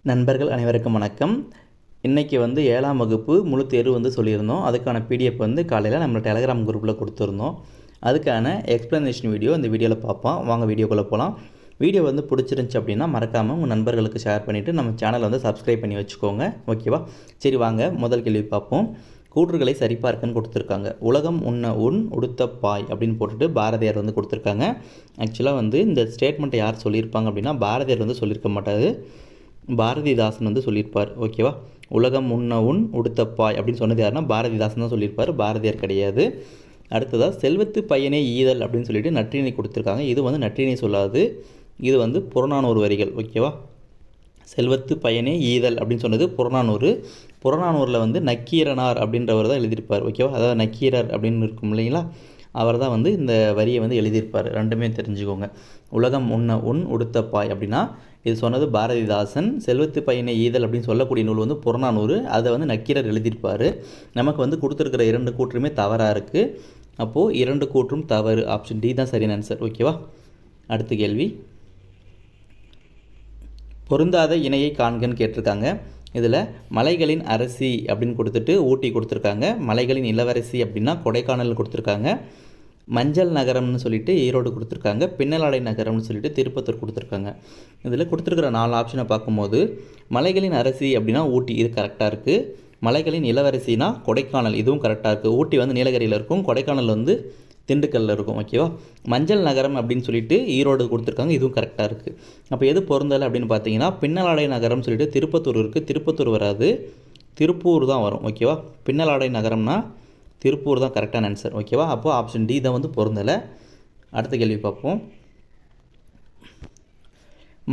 நண்பர்கள் அனைவருக்கும் வணக்கம். இன்றைக்கி வந்து 7ஆம் வகுப்பு முழு தேர்வு சொல்லியிருந்தோம். அதுக்கான பிடிஎஃப் காலையில் நம்ம டெலகிராம் குரூப்பில் கொடுத்துருந்தோம். அதுக்கான எக்ஸ்ப்ளனேஷன் வீடியோ இந்த வீடியோவில் பார்ப்போம். வாங்க வீடியோக்குள்ளே போகலாம். வீடியோ பிடிச்சிருந்துச்சி அப்படின்னா மறக்காமல் உங்கள் நண்பர்களுக்கு ஷேர் பண்ணிவிட்டு நம்ம சேனலை சப்ஸ்கிரைப் பண்ணி வச்சுக்கோங்க. ஓகேவா? சரி, வாங்க முதல் கேள்வி பார்ப்போம். கூற்றுகளை சரிபார்க்கன்னு கொடுத்துருக்காங்க. உலகம் உண்ண உன் உடுத்த பாய் அப்படின்னு போட்டுட்டு பாரதியார் கொடுத்துருக்காங்க. ஆக்சுவலாக இந்த ஸ்டேட்மெண்ட்டை யார் சொல்லியிருப்பாங்க அப்படின்னா பாரதியார் சொல்லியிருக்க மாட்டார், பாரதிதாசன் சொல்லியிருப்பார். ஓகேவா? உலகம் உண்ண உன் உடுத்தப்பாய் அப்படின்னு சொன்னது யாருன்னா பாரதிதாசன் தான் சொல்லியிருப்பார், பாரதியார் கிடையாது. அடுத்ததாக செல்வத்து பையனே ஈதல் அப்படின்னு சொல்லிட்டு நற்றினை கொடுத்துருக்காங்க. இது நற்றினை சொல்லாது, இது புறநானூறு வரிகள். ஓகேவா? செல்வத்து பையனே ஈதல் அப்படின்னு சொன்னது புறநானூறு. புறநானூரில் நக்கீரனார் அப்படின்றவர் தான் எழுதியிருப்பார். ஓகேவா? அதாவது நக்கீரர் அப்படின்னு இருக்கும் இல்லைங்களா, அவர் தான் இந்த வரியை எழுதியிருப்பார். ரெண்டுமே தெரிஞ்சுக்கோங்க. உலகம் உண்ண உன் உடுத்தப்பாய் அப்படின்னா இது சொன்னது பாரதிதாசன். செல்வத்து பையனை ஈதல் அப்படின்னு சொல்லக்கூடிய நூல் புறநானூறு, அதை நக்கீரர் எழுதியிருப்பார். நமக்கு கொடுத்துருக்கிற 2 கூற்றுமே தவறாக இருக்குது. அப்போது 2 கூற்றும் தவறு. ஆப்ஷன் டி தான் சரியான ஆன்சர். ஓகேவா? அடுத்த கேள்வி, பொருந்தாத இணையை காண்கன்னு கேட்டிருக்காங்க. இதில் மலைகளின் அரசி அப்படின்னு கொடுத்துட்டு ஊட்டி கொடுத்துருக்காங்க. மலைகளின் இளவரசி அப்படின்னா கொடைக்கானல் கொடுத்துருக்காங்க. மஞ்சள் நகரம்னு சொல்லிட்டு ஈரோடு கொடுத்துருக்காங்க. பின்னலாடை நகரம்னு சொல்லிட்டு திருப்பத்தூர் கொடுத்துருக்காங்க. இதில் கொடுத்துருக்கிற 4 ஆப்ஷனை பார்க்கும்போது மலைகளின் அரசி அப்படின்னா ஊட்டி, இது கரெக்டாக இருக்குது. மலைகளின் இளவரசினா கொடைக்கானல், இதுவும் கரெக்டாக இருக்குது. ஊட்டி நீலகிரியில் இருக்கும், கொடைக்கானல் திண்டுக்கல்லில் இருக்கும். ஓகேவா? மஞ்சள் நகரம் அப்படின்னு சொல்லிட்டு ஈரோடு கொடுத்துருக்காங்க, இதுவும் கரெக்டாக இருக்குது. அப்போ எது பொருந்தலை அப்படின்னு பார்த்தீங்கன்னா பின்னலாடை நகரம்னு சொல்லிட்டு திருப்பத்தூர் இருக்குது, திருப்பத்தூர் வராது, திருப்பூர் தான் வரும். ஓகேவா? பின்னலாடை நகரம்னா திருப்பூர் தான் கரெக்டான ஆன்சர். ஓகேவா? அப்போது ஆப்ஷன் டி தான் பொருந்தலை. அடுத்த கேள்வி பார்ப்போம்.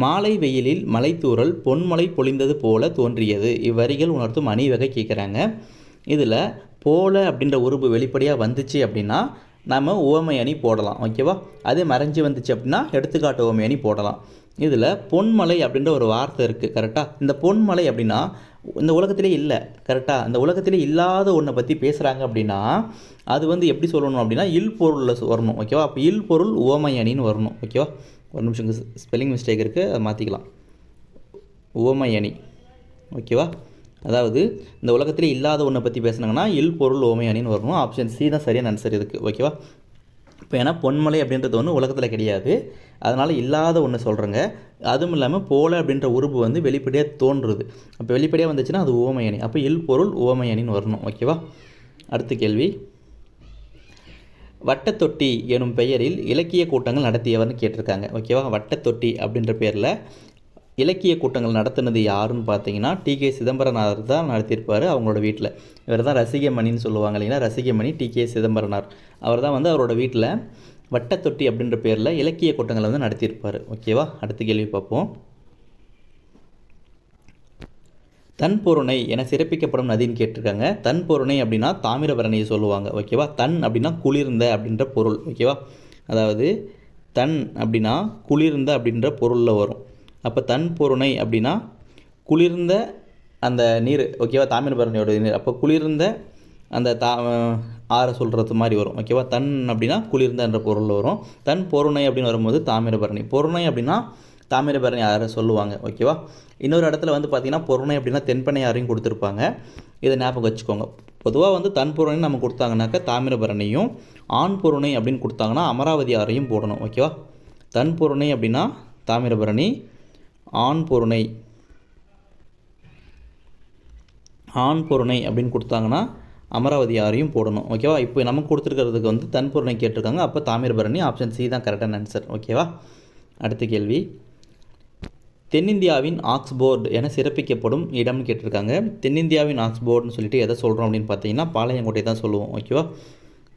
மாலை வெயிலில் மலைத்தூறல் பொன்மலை பொழிந்தது போல தோன்றியது. இவ்வரிகள் உணர்த்தும் அணிவகை கேட்குறாங்க. இதில் போல அப்படின்ற உருவு வெளிப்படையாக வந்துச்சு அப்படின்னா நம்ம உவமை அணி போடலாம். ஓகேவா? அதே மறைஞ்சு வந்துச்சு அப்படின்னா எடுத்துக்காட்டு உவமை அணி போடலாம். இதில் பொன்மலை அப்படின்ற ஒரு வார்த்தை இருக்குது. கரெக்டாக? இந்த பொன்மலை அப்படின்னா இந்த உலகத்திலே இல்லை. கரெக்டாக? இந்த உலகத்திலே இல்லாத ஒன்றை பற்றி பேசுகிறாங்க அப்படின்னா அது எப்படி சொல்லணும் அப்படின்னா இல் பொருளில் வரணும். ஓகேவா? அப்போ இல் பொருள் உவமை அணின்னு வரணும். ஓகேவா? ஒரு நிமிஷம் ஸ்பெல்லிங் மிஸ்டேக் இருக்குது, அதை மாற்றிக்கலாம். உவமை அணி. ஓகேவா? அதாவது இந்த உலகத்திலே இல்லாத ஒன்றை பற்றி பேசுனாங்கன்னா இல் பொருள் உவமை அணின்னு வரணும். ஆப்ஷன் சி தான் சரியான ஆன்சர் இருக்குது. ஓகேவா? இப்போ ஏன்னா பொன்மலை அப்படின்றது உலகத்தில் கிடையாது, அதனால் இல்லாத ஒன்று சொல்கிறேங்க. அதுவும் இல்லாமல் போல அப்படின்ற உருவு வெளிப்படையாக தோன்றுறது. அப்போ வெளிப்படையாக வந்துச்சுன்னா அது உவமை அணி. அப்போ இல் பொருள் உவமை அணின்னு வரணும். ஓகேவா? அடுத்த கேள்வி, வட்டத்தொட்டி எனும் பெயரில் இலக்கிய கூட்டங்கள் நடத்தியவர்னு கேட்டிருக்காங்க. ஓகேவா? வட்டத்தொட்டி அப்படின்ற பேரில் இலக்கிய கூட்டங்கள் நடத்தினது யாருன்னு பார்த்தீங்கன்னா டி.கே. சிதம்பரனார் தான் நடத்தியிருப்பார் அவங்களோட வீட்டில். இவர் தான் ரசிகமணின்னு சொல்லுவாங்க இல்லைங்களா, ரசிகமணி டி.கே. சிதம்பரனார். அவர் தான் அவரோட வீட்டில் வட்டத்தொட்டி அப்படின்ற பேரில் இலக்கிய கூட்டங்களை நடத்தியிருப்பார். ஓகேவா? அடுத்த கேள்வி பார்ப்போம். தன்பொருணை என சிறப்பிக்கப்படும் நதின்னு கேட்டிருக்காங்க. தன்பொருணை அப்படின்னா தாமிரபரணியை சொல்லுவாங்க. ஓகேவா? தன் அப்படின்னா குளிர்ந்த அப்படின்ற பொருள். ஓகேவா? அதாவது தன் அப்படின்னா குளிர்ந்த அப்படின்ற பொருளில் வரும். அப்போ தன்பொருணை அப்படின்னா குளிர்ந்த அந்த நீர். ஓகேவா? தாமிரபரணியோட நீர். அப்போ குளிர்ந்த அந்த ஆறை சொல்கிறது மாதிரி வரும். ஓகேவா? தன் அப்படின்னா குளிர்ந்த என்ற பொருளில் வரும். தன் பொருணை அப்படின்னு வரும்போது தாமிரபரணி. பொருணை அப்படின்னா தாமிரபரணி ஆறை சொல்லுவாங்க. ஓகேவா? இன்னொரு இடத்துல பார்த்திங்கன்னா பொருணை அப்படின்னா தென்பெண்ணை ஆறையும் கொடுத்துருப்பாங்க. இதை ஞாபகம் வச்சுக்கோங்க. பொதுவாக தன் பொருணை நம்ம கொடுத்தாங்கனாக்கா தாமிரபரணியும், ஆண் பொருணை அப்படின்னு கொடுத்தாங்கன்னா அமராவதி ஆறையும் போடணும். ஓகேவா? தன் பொருணை அப்படின்னா தாமிரபரணி, ஆண் பொருணை அப்படின்னு கொடுத்தாங்கன்னா அமராவதி ஆறையும் போடணும். ஓகேவா? இப்போ நமக்கு கொடுத்துருக்கிறதுக்கு தன்பொருணை கேட்டிருக்காங்க. அப்போ தாமிரபரணி. ஆப்ஷன் சி தான் கரெக்டான ஆன்சர். ஓகேவா? அடுத்த கேள்வி, தென்னிந்தியாவின் ஆக்ஸ்போர்டு என சிறப்பிக்கப்படும் இடம்னு கேட்டிருக்காங்க. தென்னிந்தியாவின் ஆக்ஸ்போர்டுன்னு சொல்லிட்டு எதை சொல்கிறோம் அப்படின்னு பார்த்தீங்கன்னா பாளையங்கோட்டை தான் சொல்லுவோம். ஓகேவா?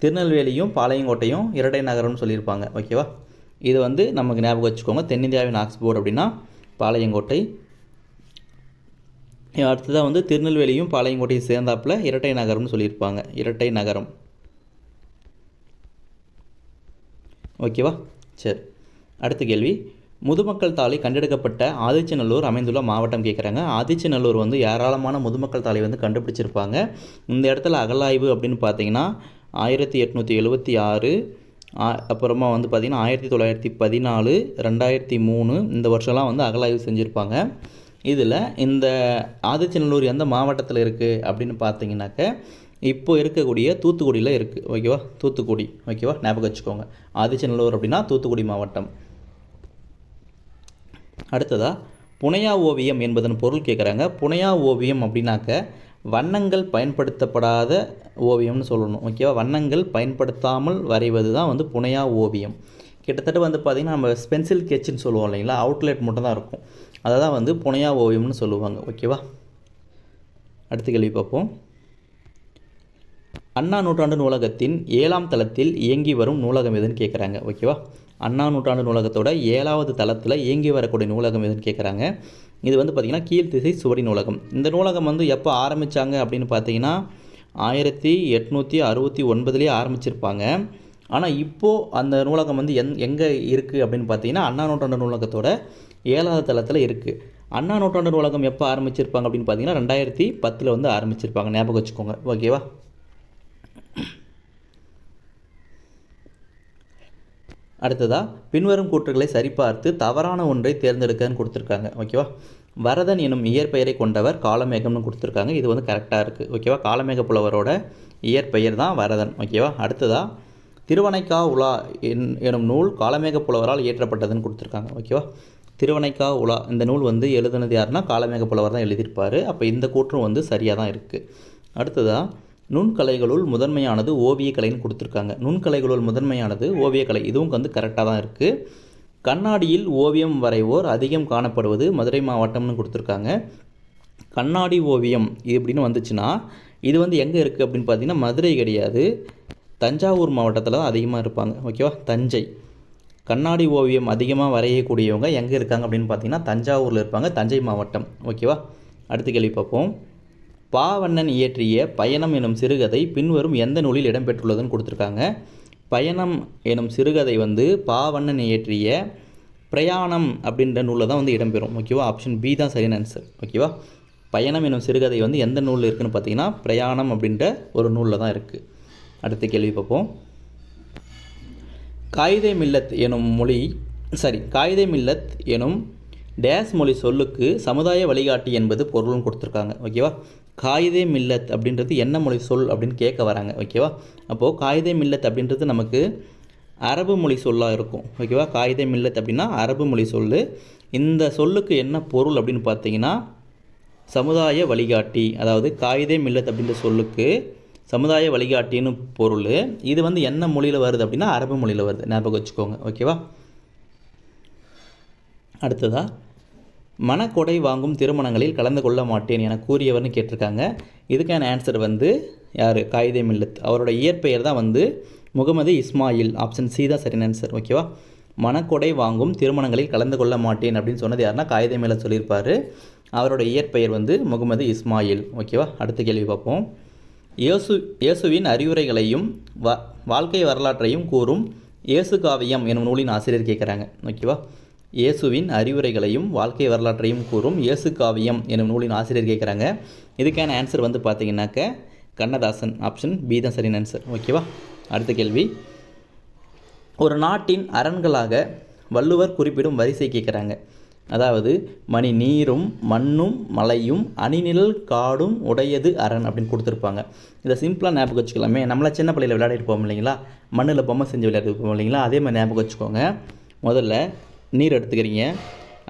திருநெல்வேலியும் பாளையங்கோட்டையும் இரட்டை நகரம்னு சொல்லியிருப்பாங்க. ஓகேவா? இது நமக்கு ஞாபகம் வச்சுக்கோங்க. தென்னிந்தியாவின் ஆக்ஸ்போர்டு அப்படின்னா பாளையங்கோட்டை. அடுத்ததாக திருநெல்வேலியும் பாளையங்கோட்டையும் சேர்ந்தாப்பில் இரட்டை நகரம்னு சொல்லியிருப்பாங்க. இரட்டை நகரம். ஓகேவா? சரி, அடுத்த கேள்வி, முதுமக்கள் தாலி கண்டெடுக்கப்பட்ட ஆதிச்சநல்லூர் அமைந்துள்ள மாவட்டம் கேட்குறாங்க. ஆதிச்சநல்லூர் ஏராளமான முதுமக்கள் தாலி கண்டுபிடிச்சிருப்பாங்க. இந்த இடத்துல அகலாய்வு அப்படின்னு பார்த்தீங்கன்னா 1876, அப்புறமா பார்த்திங்கன்னா 1914, 2003 இந்த வருஷம்லாம் அகலாய்வு செஞ்சுருப்பாங்க. இதில் இந்த ஆதிச்சநல்லூர் எந்த மாவட்டத்தில் இருக்குது அப்படின்னு பார்த்தீங்கன்னாக்க இப்போ இருக்கக்கூடிய தூத்துக்குடியில் இருக்குது. ஓகேவா, தூத்துக்குடி. ஓகேவா, ஞாபகம் வச்சுக்கோங்க. ஆதிச்சநல்லூர் அப்படின்னா தூத்துக்குடி மாவட்டம். அடுத்ததாக புனையா ஓவியம் என்பதன் பொருள் கேட்குறாங்க. புனையா ஓவியம் அப்படின்னாக்க வண்ணங்கள் பயன்படுத்தப்படாத ஓவியம்னு சொல்லணும். ஓகேவா, வண்ணங்கள் பயன்படுத்தாமல் வரைவது தான் வந்து புனையா ஓவியம். கிட்டத்தட்ட வந்து பார்த்திங்கன்னா நம்ம பென்சில் ஸ்கெட்சுன்னு சொல்லுவோம் இல்லைங்களா, அவுட்லெட் மட்டும் தான் இருக்கும். அதை தான் வந்து புனையா ஓவியம்னு சொல்லுவாங்க. ஓகேவா, அடுத்த கேள்வி பார்ப்போம். அண்ணா நூற்றாண்டு நூலகத்தின் 7ஆம் தளத்தில் இயங்கி வரும் நூலகம் எதுன்னு கேட்குறாங்க. ஓகேவா, அண்ணா நூற்றாண்டு நூலகத்தோட 7வது தளத்தில் இயங்கி வரக்கூடிய நூலகம் எதுன்னு கேட்குறாங்க. இது வந்து பார்த்திங்கன்னா கீழ்த்திசை சுவடி நூலகம். இந்த நூலகம் வந்து எப்போ ஆரம்பித்தாங்க அப்படின்னு பார்த்தீங்கன்னா 1869 ஆரம்பிச்சிருப்பாங்க. ஆனால் இப்போது அந்த நூலகம் வந்து எங்கே இருக்குது அப்படின்னு பார்த்தீங்கன்னா அண்ணா நூற்றாண்டு நூலகத்தோட 7வது தளத்தில் இருக்குது. அண்ணா நூற்றாண்டு நூலகம் எப்போ ஆரம்பிச்சிருப்பாங்க அப்படின்னு பார்த்தீங்கன்னா 2010 வந்து ஆரம்பிச்சிருப்பாங்க. ஞாபகம் வச்சுக்கோங்க. ஓகேவா, அடுத்ததாக பின்வரும் கூற்றுகளை சரிபார்த்து தவறான ஒன்றை தேர்ந்தெடுக்கன்னு கொடுத்துருக்காங்க. ஓகேவா, வரதன் எனும் இயற்பெயரை கொண்டவர் காலமேகம்னு கொடுத்துருக்காங்க. இது வந்து கரெக்டாக இருக்குது. ஓகேவா, காலமேக புலவரோட இயற்பெயர் தான் வரதன். ஓகேவா, அடுத்ததாக திருவனைக்கா உலா எனும் நூல் காலமேக புலவரால் இயற்றப்பட்டதுன்னு கொடுத்துருக்காங்க. ஓகேவா, திருவனைக்கா உலா இந்த நூல் வந்து எழுதுனது யாருன்னா காலமேக புலவர் தான் எழுதியிருப்பார். அப்போ இந்த கூற்றும் வந்து சரியாக தான் இருக்குது. அடுத்ததாக நுண்கலைகளுள் முதன்மையானது ஓவியக்கலைன்னு கொடுத்துருக்காங்க. நுண்கலைகளுள் முதன்மையானது ஓவியக்கலை, இதுவும் வந்து கரெக்டாக தான் இருக்குது. கண்ணாடியில் ஓவியம் வரைவோர் அதிகம் காணப்படுவது மதுரை மாவட்டம்னு கொடுத்துருக்காங்க. கண்ணாடி ஓவியம் இது எப்படின்னு வந்துச்சுன்னா இது வந்து எங்கே இருக்குது அப்படின்னு பார்த்தீங்கன்னா மதுரை கிடையாது, தஞ்சாவூர் மாவட்டத்தில் தான் அதிகமாக இருப்பாங்க. ஓகேவா, தஞ்சை. கண்ணாடி ஓவியம் அதிகமாக வரையக்கூடியவங்க எங்கே இருக்காங்க அப்படின்னு பார்த்தீங்கன்னா தஞ்சாவூரில் இருப்பாங்க, தஞ்சை மாவட்டம். ஓகேவா, அடுத்த கேள்வி பார்ப்போம். பாவண்ணன் இயற்றிய பயணம் எனும் சிறுகதை பின்வரும் எந்த நூலில் இடம்பெற்றுள்ளதுன்னு கொடுத்துருக்காங்க. பயணம் எனும் சிறுகதை வந்து பாவண்ணன் இயற்றிய பிரயாணம் அப்படின்ற நூலில் தான் வந்து இடம்பெறும். ஓகேவா, ஆப்ஷன் பி தான் சரியான ஆன்சர். ஓகேவா, பயணம் எனும் சிறுகதை வந்து எந்த நூலில் இருக்குதுன்னு பார்த்தீங்கன்னா பிரயாணம் அப்படின்ற ஒரு நூலில் தான் இருக்குது. அடுத்த கேள்வி பார்ப்போம். காயிதே மில்லத் எனும் டேஸ் மொழி சொல்லுக்கு சமுதாய வழிகாட்டி என்பது பொருள்னு கொடுத்துருக்காங்க. ஓகேவா, காயிதே மில்லத் அப்படின்றது என்ன மொழி சொல் அப்படின்னு கேட்க வராங்க. ஓகேவா, அப்போது காயிதே மில்லத் அப்படின்றது நமக்கு அரபு மொழி சொல்லாக இருக்கும். ஓகேவா, காயிதே மில்லத் அப்படின்னா அரபு மொழி சொல். இந்த சொல்லுக்கு என்ன பொருள் அப்படின்னு பார்த்தீங்கன்னா சமுதாய வழிகாட்டி. அதாவது காயிதே மில்லத் அப்படின்ற சொல்லுக்கு சமுதாய வழிகாட்டின்னு பொருள். இது வந்து என்ன மொழியில் வருது அப்படின்னா அரபு மொழியில் வருது. ஞாபகம் வச்சுக்கோங்க. ஓகேவா, அடுத்ததாக மனக்கொடை வாங்கும் திருமணங்களில் கலந்து கொள்ள மாட்டேன் என கூறியவர்னு கேட்டிருக்காங்க. இதுக்கான ஆன்சர் வந்து யார்? காயிதே மில்லத். அவரோட இயற்பெயர் தான் வந்து முகமது இஸ்மாயில். ஆப்ஷன் சி தான் சரியான ஆன்சர். ஓகேவா, மனக்கொடை வாங்கும் திருமணங்களில் கலந்து கொள்ள மாட்டேன் அப்படின்னு சொன்னது யாருன்னா காயிதே மில்லத் சொல்லியிருப்பார். அவரோட இயற்பெயர் வந்து முகமது இஸ்மாயில். ஓகேவா, அடுத்த கேள்வி பார்ப்போம். இயேசுவின் அறிவுரைகளையும் வாழ்க்கை வரலாற்றையும் கூறும் இயேசு காவியம் எனும் நூலின் ஆசிரியர் கேட்குறாங்க. ஓகேவா, இயேசுவின் அறிவுரைகளையும் வாழ்க்கை வரலாற்றையும் கூறும் இயேசு காவியம் எனும் நூலின் ஆசிரியர் கேட்குறாங்க. இதுக்கான ஆன்சர் வந்து பார்த்தீங்கன்னாக்க கண்ணதாசன். ஆப்ஷன் பி தான் சரியான ஆன்சர். ஓகேவா, அடுத்த கேள்வி. ஒரு நாட்டின் அரண்களாக வள்ளுவர் குறிப்பிடும் வரிசை கேட்குறாங்க. அதாவது மணி நீரும் மண்ணும் மலையும் அணிநிழல் காடும் உடையது அரண் அப்படின்னு கொடுத்துருப்பாங்க. இதை சிம்பிளாக ஞாபகம் வச்சுக்கலாமே. நம்மளா சின்ன பிள்ளையில் விளையாடிருப்போம் இல்லைங்களா, மண்ணில் பொம்மை செஞ்சு விளையாடிருப்போம் இல்லைங்களா, அதே மாதிரி ஞாபகம் வச்சுக்கோங்க. முதல்ல நீர் எடுத்துக்கிறீங்க.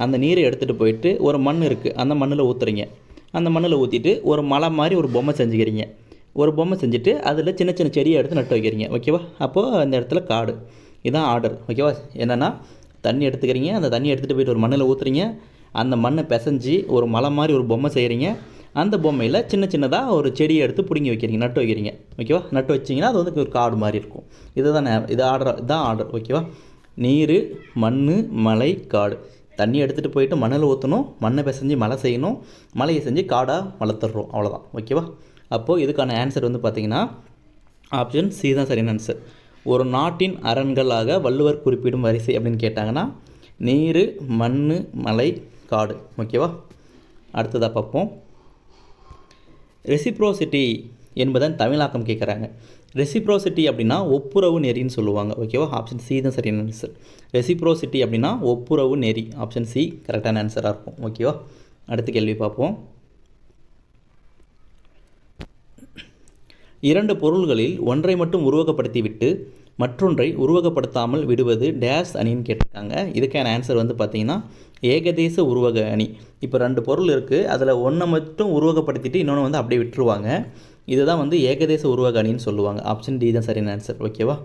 அந்த நீரை எடுத்துகிட்டு போயிட்டு ஒரு மண் இருக்குது, அந்த மண்ணில் ஊற்றுறீங்க. அந்த மண்ணில் ஊற்றிட்டு ஒரு மலை மாதிரி ஒரு பொம்மை செஞ்சுக்கிறீங்க. ஒரு பொம்மை செஞ்சுட்டு அதில் சின்ன சின்ன செடியை எடுத்து நட்டு வைக்கிறீங்க. ஓகேவா, அப்போது அந்த இடத்துல காடு. இதுதான் ஆர்டர். ஓகேவா, என்னென்னா தண்ணி எடுத்துக்கிறீங்க, அந்த தண்ணி எடுத்துகிட்டு போயிட்டு ஒரு மண்ணில் ஊற்றுறீங்க. அந்த மண்ணை பிசைஞ்சு ஒரு மலை மாதிரி ஒரு பொம்மை செய்கிறீங்க. அந்த பொம்மையில் சின்ன சின்னதாக ஒரு செடியை எடுத்து பிடுங்கி வைக்கிறீங்க, நட்டு வைக்கிறீங்க. ஓகேவா, நட்டு வச்சிங்கன்னா அது வந்து ஒரு காடு மாதிரி இருக்கும். இதுதான் இதுதான் ஆர்டர். ஓகேவா, நீர் மண் மலை காடு. தண்ணி எடுத்துகிட்டு போயிட்டு மண்ணில் ஊற்றணும், மண்ணை பிசைஞ்சு மலை செய்யணும், மலையை செஞ்சு காடாக வளர்த்துடுறோம். அவ்வளோதான். ஓகேவா, அப்போது இதுக்கான ஆன்சர் வந்து பார்த்திங்கன்னா ஆப்ஷன் சி தான் சரியான ஆன்சர். ஒரு நாட்டின் அரண்களாக வள்ளுவர் குறிப்பிடும் வரிசை அப்படின்னு கேட்டாங்கன்னா நீர் மண் மலை காடு. ஓகேவா, அடுத்ததாக பார்ப்போம். ரெசிப்ரோசிட்டி என்பதன் தமிழாக்கம் கேட்குறாங்க. ரெசிப்ரோசிட்டி அப்படின்னா ஒப்புரவு நெறின்னு சொல்லுவாங்க. ஓகேவா, ஆப்ஷன் சி தான் சரியான ஆன்சர். ரெசிப்ரோசிட்டி அப்படின்னா ஒப்புரவு நெறி. ஆப்ஷன் சி கரெக்டான ஆன்சராக இருக்கும். ஓகேவா, அடுத்த கேள்வி பார்ப்போம். 2 பொருள்களில் ஒன்றை மட்டும் உருவகப்படுத்திவிட்டு மற்றொன்றை உருவகப்படுத்தாமல் விடுவது டேஸ் அணின்னு கேட்டிருக்காங்க. இதுக்கான ஆன்சர் வந்து பார்த்திங்கன்னா ஏகதேச உருவக அணி. இப்போ 2 பொருள் இருக்குது, அதில் ஒன்றை மட்டும் உருவகப்படுத்திட்டு இன்னொன்று வந்து அப்படியே விட்டுருவாங்க. இதுதான் வந்து ஏகதேச உருவக அணின்னு சொல்லுவாங்க. ஆப்ஷன் டி தான் சரியான ஆன்சர். ஓகேவா?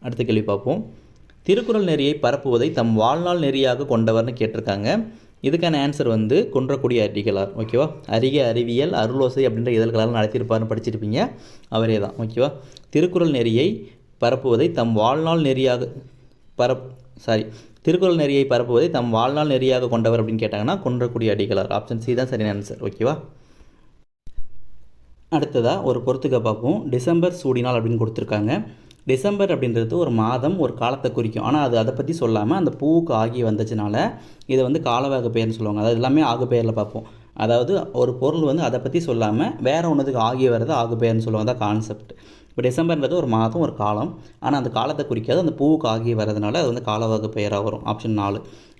அடுத்த கேள்வி பார்ப்போம். திருக்குறள் நெறியை பரப்புவதை தம் வாழ்நாள் நெறியாக கொண்டவர்னு கேட்டிருக்காங்க. இதுக்கான ஆன்சர் வந்து குன்றக்குடி அடிகளார். ஓகேவா? அறிக அறிவியல் அருளோசை அப்படின்ற இதழ்களால் நடத்தியிருப்பாருன்னு படிச்சிருப்பீங்க, அவரே தான். ஓகேவா? திருக்குறள் நெறியை பரப்புவதை தம் வாழ்நாள் நெறியாக திருக்குறள் நெறியை பரப்புவதை தம் வாழ்நாள் நெறியாக கொண்டவர் அப்படின்னு கேட்டாங்கன்னா குன்றக்குடி அடிகளார். ஆப்ஷன் சி தான் சரியான ஆன்சர். ஓகேவா? அடுத்ததாக ஒரு பொறுத்துக்க பார்ப்போம். டிசம்பர் சூடினால் அப்படின்னு கொடுத்துருக்காங்க. டிசம்பர் அப்படின்றது ஒரு மாதம், ஒரு காலத்தை குறிக்கும். ஆனால் அது அதை பற்றி சொல்லாமல் அந்த பூவுக்கு ஆகி வந்துச்சுனால இதை வந்து காலவாக பெயர்னு சொல்லுவாங்க. அதாவது எல்லாமே ஆகு பெயரில் பார்ப்போம். அதாவது ஒரு பொருள் வந்து அதை பற்றி சொல்லாமல் வேறு ஒன்றுக்கு ஆகி வர்றது ஆகு பெயர்னு சொல்லுவாங்க. தான் கான்செப்ட். இப்போ டிசம்பர்ன்றது ஒரு மாதம், ஒரு காலம். ஆனால் அந்த காலத்தை குறிக்காது, அந்த பூவுக்கு ஆகி வர்றதுனால அது வந்து காலவாக பெயராக வரும். ஆப்ஷன் 4.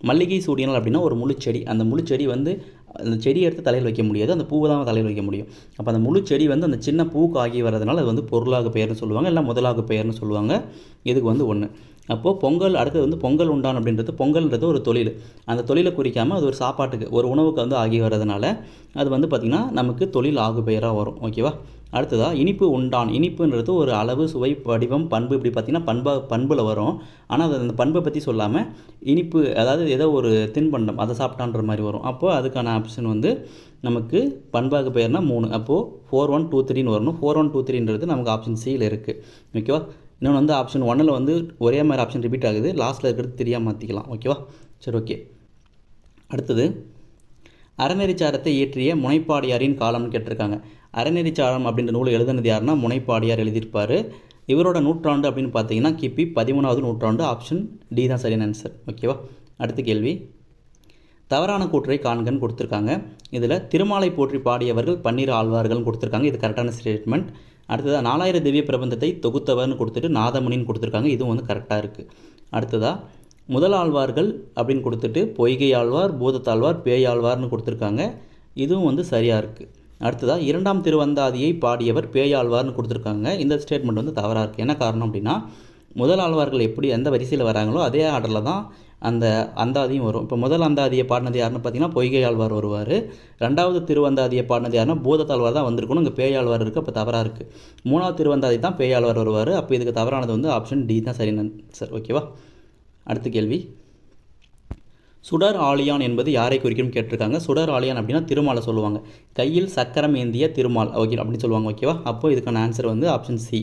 மல்லிகை சூடினால் அப்படின்னா ஒரு முழுச்செடி. அந்த முழுச்செடி வந்து அந்த செடியை எடுத்து தலையில் வைக்க முடியாது, அந்த பூவை தான் தலையில் வைக்க முடியும். அப்போ அந்த முழு செடி வந்து அந்த சின்ன பூவுக்கு ஆகி வர்றதுனால அது வந்து பொருளாக பெயர்னு சொல்லுவாங்க, இல்லை முதலாக பெயர்னு சொல்லுவாங்க. இதுக்கு வந்து 1. அப்போது பொங்கல், அடுத்தது வந்து பொங்கல் உண்டான் அப்படின்றது, பொங்கல்ன்றது ஒரு தொழில். அந்த தொழிலை குறிக்காமல் அது ஒரு சாப்பாட்டுக்கு, ஒரு உணவுக்கு வந்து ஆகி வர்றதுனால அது வந்து பார்த்திங்கன்னா நமக்கு தொழில் ஆகு பெயராக வரும். ஓகேவா? அடுத்ததாக இனிப்பு உண்டான். இனிப்புன்றது ஒரு அளவு, சுவை, வடிவம், பண்பு, இப்படி பார்த்திங்கன்னா பண்பில் வரும். ஆனால் அது அந்த பண்பை பற்றி சொல்லாமல் இனிப்பு, அதாவது ஏதோ ஒரு தின்பண்டம் அதை சாப்பிட்டான்ற மாதிரி வரும். அப்போது அதுக்கான ஆப்ஷன் வந்து நமக்கு பண்பாக பெயர்னா 3. அப்போது 4123ன்னு வரணும். 4123ன்றது நமக்கு ஆப்ஷன் சியில் இருக்குது. ஓகேவா? இன்னொன்று வந்து ஆப்ஷன் 1ல் வந்து ஒரே மாதிரி ஆப்ஷன் ரிப்பீட் ஆகுது, லாஸ்ட்டில் இருக்கிறது தெரியாமல் மாற்றிக்கலாம். ஓகேவா? சரி, ஓகே. அடுத்தது அறநெறிச்சாரத்தை இயற்றிய முனைப்பாடியாரின் காலம்னு கேட்டிருக்காங்க. அறநெறிச்சாரம் அப்படின்ற நூலை எழுதுனது யாருன்னா முனைப்பாடியார் எழுதியிருப்பார். இவரோட நூற்றாண்டு அப்படின்னு பார்த்தீங்கன்னா கிபி 13வது நூற்றாண்டு. ஆப்ஷன் டி தான் சரியான ஆன்சர். ஓகேவா? அடுத்த கேள்வி. தவறான கூற்றை காண்கன்னு கொடுத்துருக்காங்க. இதில் திருமாலை போற்றி பாடியவர்கள் 12 ஆழ்வார்கள்னு கொடுத்துருக்காங்க. இது கரெக்டான ஸ்டேட்மெண்ட். அடுத்ததாக 4000 திவ்ய பிரபந்தத்தை தொகுத்தவர்னு கொடுத்துட்டு நாதமுனின்னு கொடுத்துருக்காங்க. இதுவும் வந்து கரெக்டாக இருக்குது. அடுத்ததாக முதல் ஆழ்வார்கள் அப்படின்னு கொடுத்துட்டு பொய்கை ஆழ்வார், பூதத்தாழ்வார், பேயாழ்வார்னு கொடுத்துருக்காங்க. இதுவும் வந்து சரியாக இருக்குது. அடுத்ததாக 2ஆம் திருவந்தாதியை பாடியவர் பேயாழ்வார்னு கொடுத்துருக்காங்க. இந்த ஸ்டேட்மெண்ட் வந்து தவறாக இருக்குது. என்ன காரணம் அப்படின்னா முதல் ஆழ்வார்கள் எப்படி எந்த வரிசையில் வராங்களோ அதே ஆர்டரில் தான் அந்த அந்தாதியும் வரும். இப்போ முதல் அந்தாதியை பாடினது யாருன்னு பார்த்தீங்கன்னா பொய்கை ஆழ்வார் வருவார். 2வது திருவந்தாதியை பாடினது யாருன்னா பூதத்தாழ்வார் தான் வந்திருக்கணும். இங்கே பேயாழ்வார் இருக்குது, அப்போ தவறாக இருக்குது. 3வது திருவந்தாதி தான் பேயாழ்வார் வருவார். அப்போ இதுக்கு தவறானது வந்து ஆப்ஷன் டி தான் சரியான சார். ஓகேவா? அடுத்த கேள்வி. சுடர் ஆழியான் என்பது யாரை குறிக்கும் கேட்டிருக்காங்க. சுடர் ஆழியான் அப்படின்னா திருமாலை சொல்லுவாங்க. கையில் சக்கரம் ஏந்திய திருமால் ஓகே அப்படின்னு சொல்லுவாங்க. ஓகேவா? அப்போது இதுக்கான ஆன்சர் வந்து ஆப்ஷன் சி.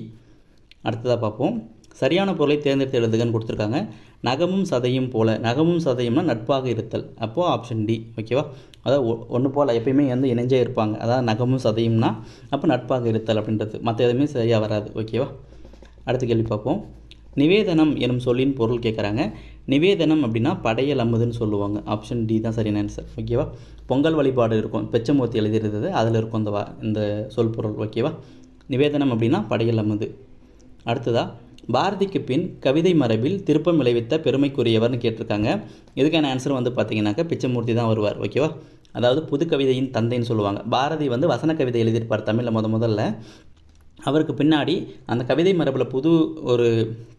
அடுத்ததாக பார்ப்போம். சரியான பொருளை தேர்ந்தெடுத்து எழுதுகன்னு கொடுத்துருக்காங்க. நகமும் சதையும் போல. நகமும் சதையும்னா நட்பாக இருத்தல். அப்போது ஆப்ஷன் டி. ஓகேவா? அதாவது ஒன்று போல் எப்பயுமே வந்து இணைஞ்சே இருப்பாங்க. அதாவது நகமும் சதையும்னா அப்போ நட்பாக இருத்தல் அப்படின்றது. மற்ற எதுவுமே சரியாக வராது. ஓகேவா? அடுத்த கேள்வி பார்ப்போம். நிவேதனம் எனும் சொல்லின் பொருள் கேட்குறாங்க. நிவேதனம் அப்படின்னா படையல் அமுதுன்னு சொல்லுவாங்க. ஆப்ஷன் டி தான் சரியான ஆன்சர். ஓகேவா? பொங்கல் வழிபாடு இருக்கும், பெச்சமூர்த்தி எழுதியிருந்தது, அதில் இருக்கும் இந்த சொல் பொருள். ஓகேவா? நிவேதனம் அப்படின்னா படையல் அமுது. அடுத்ததாக பாரதிக்கு பின் கவிதை மரபில் திருப்பம் விளைவித்த பெருமைக்குரியவர்னு கேட்டிருக்காங்க. இதுக்கான ஆன்சர் வந்து பார்த்தீங்கன்னாக்கா பிச்சமூர்த்தி தான் வருவார். ஓகேவா? அதாவது புது கவிதையின் தந்தைன்னு சொல்லுவாங்க. பாரதி வந்து வசன கவிதை எழுதியிருப்பார் தமிழில் முதல்ல. அவருக்கு பின்னாடி அந்த கவிதை மரபில் புது ஒரு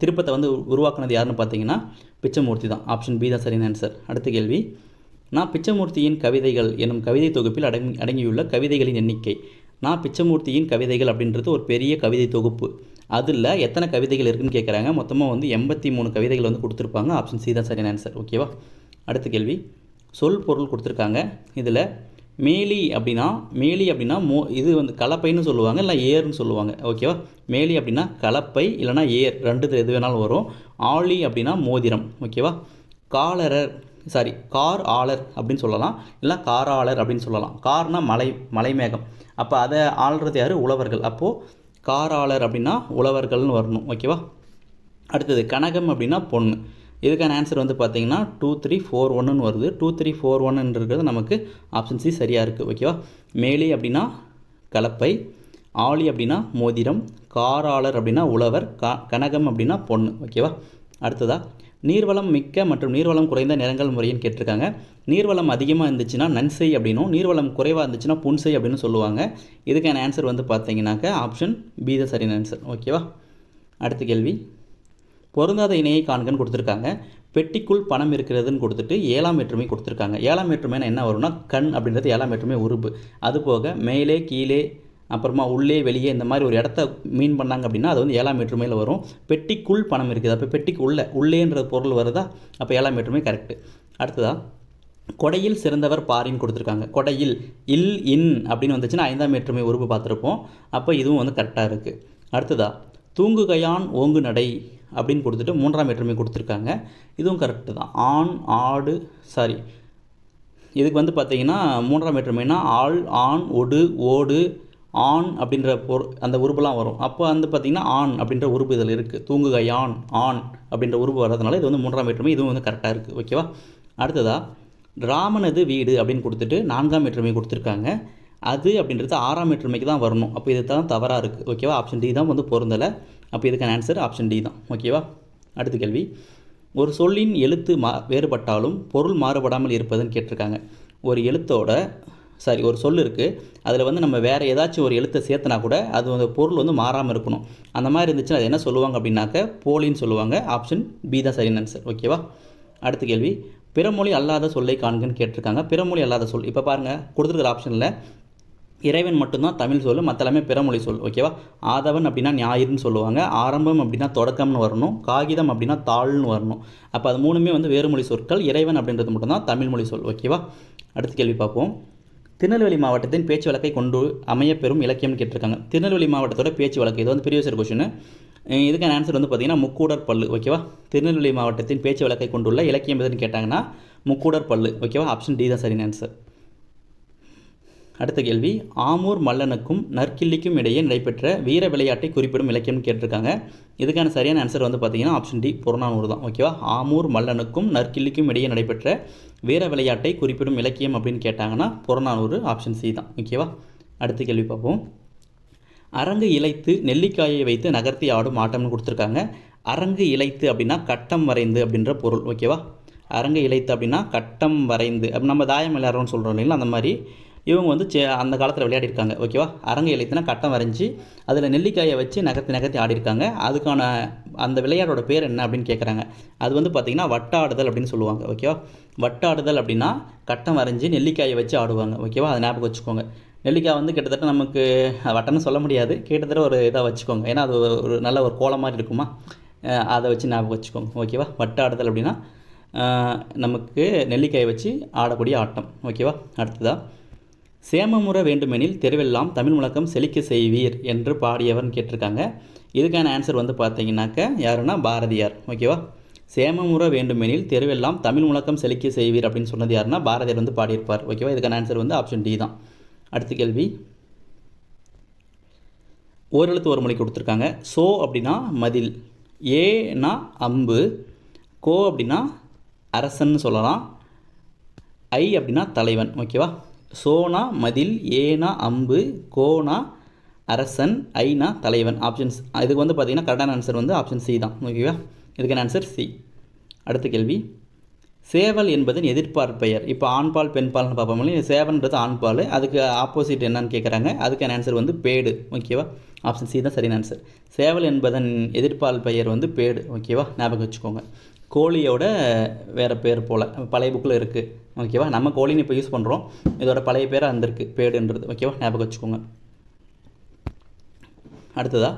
திருப்பத்தை வந்து உருவாக்குனது யாருன்னு பார்த்தீங்கன்னா பிச்சமூர்த்தி தான். ஆப்ஷன் பி தான் சரியான ஆன்சர். அடுத்த கேள்வி. நான் பிச்சமூர்த்தியின் கவிதைகள் எனும் கவிதை தொகுப்பில் அடங்கியுள்ள கவிதைகளின் எண்ணிக்கை. நான் பிச்சமூர்த்தியின் கவிதைகள் அப்படின்றது ஒரு பெரிய கவிதை தொகுப்பு. அதில் எத்தனை கவிதைகள் இருக்குதுன்னு கேட்குறாங்க. மொத்தமாக வந்து 83 கவிதைகள் வந்து கொடுத்துருப்பாங்க. ஆப்ஷன் சி தான் சரியான ஆன்சர். ஓகேவா? அடுத்த கேள்வி. சொல் பொருள் கொடுத்துருக்காங்க. இதில் மேலி அப்படின்னா இது வந்து கலப்பைன்னு சொல்லுவாங்க, இல்லை ஏர்னு சொல்லுவாங்க. ஓகேவா? மேலி அப்படின்னா கலப்பை, இல்லைனா ஏர், ரெண்டு எது வேணாலும் வரும். ஆழி அப்படின்னா மோதிரம். ஓகேவா? கார் ஆளர் அப்படின்னு சொல்லலாம், இல்லை காராளர் அப்படின்னு சொல்லலாம். கார்னா மலைமேகம். அப்போ அதை ஆள்றது யார்? உழவர்கள். அப்போது காராளர் அப்படின்னா உழவர்கள்னு வரணும். ஓகேவா? அடுத்தது கனகம் அப்படின்னா பொண்ணு. இதுக்கான ஆன்சர் வந்து பார்த்தீங்கன்னா 2341ன்னு வருது. 2341ன்றது நமக்கு ஆப்ஷன் சி சரியாக இருக்குது. ஓகேவா? மேலி அப்படின்னா கலப்பை, ஆழி அப்படின்னா மோதிரம், காராளர் அப்படின்னா உழவர், கனகம் அப்படின்னா பொண்ணு. ஓகேவா? அடுத்ததாக நீர்வளம் மிக்க மற்றும் நீர்வளம் குறைந்த நிறங்கள் முறைன்னு கேட்டிருக்காங்க. நீர்வளம் அதிகமாக இருந்துச்சுன்னா நன்செய் அப்படின்னும், நீர்வளம் குறைவாக இருந்துச்சுன்னா புன்செய் அப்படின்னு சொல்லுவாங்க. இதுக்கான ஆன்சர் வந்து பார்த்தீங்கன்னாக்கா ஆப்ஷன் பி தான் சரியான ஆன்சர். ஓகேவா? அடுத்த கேள்வி, பொருந்தாத இணையை காண்கன்னு கொடுத்துருக்காங்க. பெட்டிக்குள் பணம் இருக்கிறதுன்னு கொடுத்துட்டு 7ஆம் வேற்றுமை கொடுத்துருக்காங்க. 7ஆம் வேற்றுமைனா என்ன வரும்னா கண் அப்படின்றது 7ஆம் வேற்றுமை உருபு. அதுபோக மேலே கீழே அப்புறமா உள்ளே வெளியே இந்த மாதிரி ஒரு இடத்த மீன் பண்ணாங்க அப்படின்னா அது வந்து 7ஆம் வேற்றுமையில் வரும். பெட்டிக்குள் பணம் இருக்குது, அப்போ பெட்டிக்கு உள்ளேன்ற பொருள் வருதா, அப்போ 7ஆம் வேற்றுமை கரெக்டு. அடுத்ததா, கொடையில் சிறந்தவர் பாரின்னு கொடுத்துருக்காங்க. கொடையில் இல் இன் அப்படின்னு வந்துச்சுன்னா 5ஆம் வேற்றுமை உருவு பார்த்துருப்போம். அப்போ இதுவும் வந்து கரெக்டாக இருக்குது. அடுத்ததா, தூங்குகையான் ஓங்கு நடை அப்படின்னு கொடுத்துட்டு 3ஆம் வேற்றுமை கொடுத்துருக்காங்க. இதுவும் கரெக்டு தான். ஆண் ஆடு இதுக்கு வந்து பார்த்திங்கன்னா 3ஆம் வேற்றுமைனா ஆள் ஆண் ஒடு ஓடு ஆண் அப்படின்ற அந்த உருபெல்லாம் வரும். அப்போ வந்து பார்த்திங்கன்னா ஆண் அப்படின்ற உருபு இதில் இருக்குது. தூங்குகையான் ஆண் அப்படின்ற உருபு வர்றதுனால இது வந்து 3ஆம் வேற்றுமை, இதுவும் வந்து கரெக்டாக இருக்குது. ஓகேவா? அடுத்ததாக, ராமனது வீடு அப்படின்னு கொடுத்துட்டு 4ஆம் வேற்றுமை கொடுத்துருக்காங்க. அது அப்படின்றது 6ஆம் வேற்றுமைக்கு தான் வரணும். அப்போ இது தான் தவறாக இருக்குது. ஓகேவா? ஆப்ஷன் டி தான் வந்து பொருந்தலை. அப்போ இதுக்கான ஆன்சர் ஆப்ஷன் டி தான். ஓகேவா? அடுத்த கேள்வி, ஒரு சொல்லின் எழுத்து வேறுபட்டாலும் பொருள் மாறுபடாமல் இருப்பதுன்னு கேட்டிருக்காங்க. ஒரு எழுத்தோட ஒரு சொல் இருக்குது, அதில் வந்து நம்ம வேறு ஏதாச்சும் ஒரு எழுத்தை சேர்த்துனா கூட அது வந்து பொருள் வந்து மாறாமல் இருக்கணும். அந்த மாதிரி இருந்துச்சுன்னா அது என்ன சொல்லுவாங்க அப்படின்னாக்க போலின்னு சொல்லுவாங்க. ஆப்ஷன் பி தான் சரியான ஆன்சர். ஓகேவா? அடுத்த கேள்வி, பிறமொழி அல்லாத சொல்லை காண்கன்னு கேட்டிருக்காங்க. பிறமொழி அல்லாத சொல், இப்போ பாருங்கள் கொடுத்துருக்கிற ஆப்ஷனில் இறைவன் மட்டும்தான் தமிழ் சொல், மற்ற எல்லாமே பிறமொழி சொல். ஓகேவா? ஆதவன் அப்படின்னா ஞாயிறுன்னு சொல்லுவாங்க. ஆரம்பம் அப்படின்னா தொடக்கம்னு வரணும். காகிதம் அப்படின்னா தாள்னு வரணும். அப்போ அது மூணுமே வந்து வேறுமொழி சொற்கள். இறைவன் அப்படின்றது மட்டும்தான் தமிழ்மொழி சொல். ஓகேவா? அடுத்த கேள்வி பார்ப்போம். திருநெல்வேலி மாவட்டத்தின் பேச்சு வழக்கை கொண்டு அமையப்பெறும் இலக்கியம்னு கேட்டிருக்காங்க. திருநெல்வேலி மாவட்டத்தோட பேச்சு வழக்கு, இது வந்து ப்ரீவியஸ் இயர் கொஸ்டின். இதுக்கான ஆன்சர் வந்து பார்த்திங்கன்னா முக்கூடர் பல்லு. ஓகேவா? திருநெல்வேலி மாவட்டத்தின் பேச்சு வழக்கை கொண்டுள்ள இலக்கியம் எதுன்னு கேட்டாங்கன்னா முக்கூடர் பல்லு. ஓகேவா? ஆப்ஷன் டி தான் சரியான ஆன்சர். அடுத்த கேள்வி, ஆமூர் மல்லனுக்கும் நற்கிள்ளிக்கும் இடையே நடைபெற்ற வீர விளையாட்டை குறிப்பிடும் இலக்கியம்னு கேட்டிருக்காங்க. இதுக்கான சரியான ஆன்சர் வந்து பார்த்திங்கன்னா ஆப்ஷன் டி புறநானூறு தான். ஓகேவா? ஆமூர் மல்லனுக்கும் நற்கிள்ளிக்கும் இடையே நடைபெற்ற வீர விளையாட்டை குறிப்பிடும் இலக்கியம் அப்படின்னு கேட்டாங்கன்னா புறநானூறு. ஆப்ஷன் சி தான். ஓகேவா? அடுத்த கேள்வி பார்ப்போம். அரங்கு இழைத்து நெல்லிக்காயை வைத்து நகர்த்தி ஆடும் ஆட்டம்னு கொடுத்துருக்காங்க. அரங்கு இழைத்து அப்படின்னா கட்டம் வரைந்து அப்படின்ற பொருள். ஓகேவா? அரங்கு இழைத்து அப்படின்னா கட்டம் வரைந்து, நம்ம தாயம் விளையாடுறோம்னு சொல்கிறோம் இல்லைங்களா, அந்த மாதிரி இவங்க வந்து அந்த காலத்தில் விளையாடிருக்காங்க. ஓகேவா? அரங்கு இழைத்துனா கட்டம் வரைஞ்சி அதில் நெல்லிக்காயை வச்சு நகர்த்தி ஆடிருக்காங்க. அதுக்கான அந்த விளையாட்டோட பேர் என்ன அப்படின்னு கேட்குறாங்க. அது வந்து பார்த்திங்கன்னா வட்டாடுதல் அப்படின்னு சொல்லுவாங்க. ஓகேவா? வட்டாடுதல் அப்படின்னா கட்டம் வரைஞ்சி நெல்லிக்காயை வச்சு ஆடுவாங்க. ஓகேவா? அதை ஞாபகம் வச்சுக்கோங்க. நெல்லிக்காய் வந்து கிட்டத்தட்ட நமக்கு வட்டம்னு சொல்ல முடியாது, கிட்டத்தட்ட ஒரு இதாக வச்சுக்கோங்க. ஏன்னா அது ஒரு நல்ல ஒரு கோலம் மாதிரி இருக்குமா, அதை வச்சு ஞாபகம் வச்சுக்கோங்க. ஓகேவா? வட்டாடுதல் அப்படின்னா நமக்கு நெல்லிக்காயை வச்சு ஆடக்கூடிய ஆட்டம். ஓகேவா? அடுத்ததாக, சேமமுற வேண்டுமெனில் தெருவெல்லாம் தமிழ் முழக்கம் செழிக்க செய்வீர் என்று பாடியவர்னு கேட்டிருக்காங்க. இதுக்கான ஆன்சர் வந்து பார்த்தீங்கன்னாக்க யாருன்னா பாரதியார். ஓகேவா? சேமமுற வேண்டுமெனில் தெருவெல்லாம் தமிழ் முழக்கம் செழிக்க செய்வீர் அப்படின்னு சொன்னது யாருன்னா பாரதியார் வந்து பாடியிருப்பார். ஓகேவா? இதுக்கான ஆன்சர் வந்து ஆப்ஷன் டி தான். அடுத்த கேள்வி, ஓரெழுத்து ஒரு மொழி கொடுத்துருக்காங்க. சோ அப்படின்னா மதில், ஏனா அம்பு, கோ அப்படின்னா அரசன்னு சொல்லலாம், ஐ அப்படின்னா தலைவன். ஓகேவா? சோனா மதில், ஏனா அம்பு, கோனா அரசன், ஐனா தலைவன். ஆப்ஷன்ஸ் இதுக்கு வந்து பார்த்திங்கன்னா கரெக்டான ஆன்சர் வந்து ஆப்ஷன் சி தான். ஓகேவா? இதுக்கான ஆன்சர் சி. அடுத்த கேள்வி, சேவல் என்பதன் எதிர்பார் பெயர். இப்போ ஆண்பால் பெண்பால்னு பார்ப்போம். சேவல்ன்றது ஆண்பால், அதுக்கு ஆப்போசிட் என்னன்னு கேட்குறாங்க. அதுக்கான ஆன்சர் வந்து பேடு. ஓகேவா? ஆப்ஷன் சி தான் சரியான ஆன்சர். சேவல் என்பதன் எதிர்பால் பெயர் வந்து பேடு. ஓகேவா? ஞாபகம் வச்சுக்கோங்க. கோழியோட வேறு பேர் போல் பழைய புக்கில் இருக்குது. ஓகேவா? நம்ம கோழின்னு இப்போ யூஸ் பண்ணுறோம், இதோட பழைய பேராக இருந்திருக்கு பேடுன்றது. ஓகேவா? ஞாபகம் வச்சுக்கோங்க. அடுத்ததாக,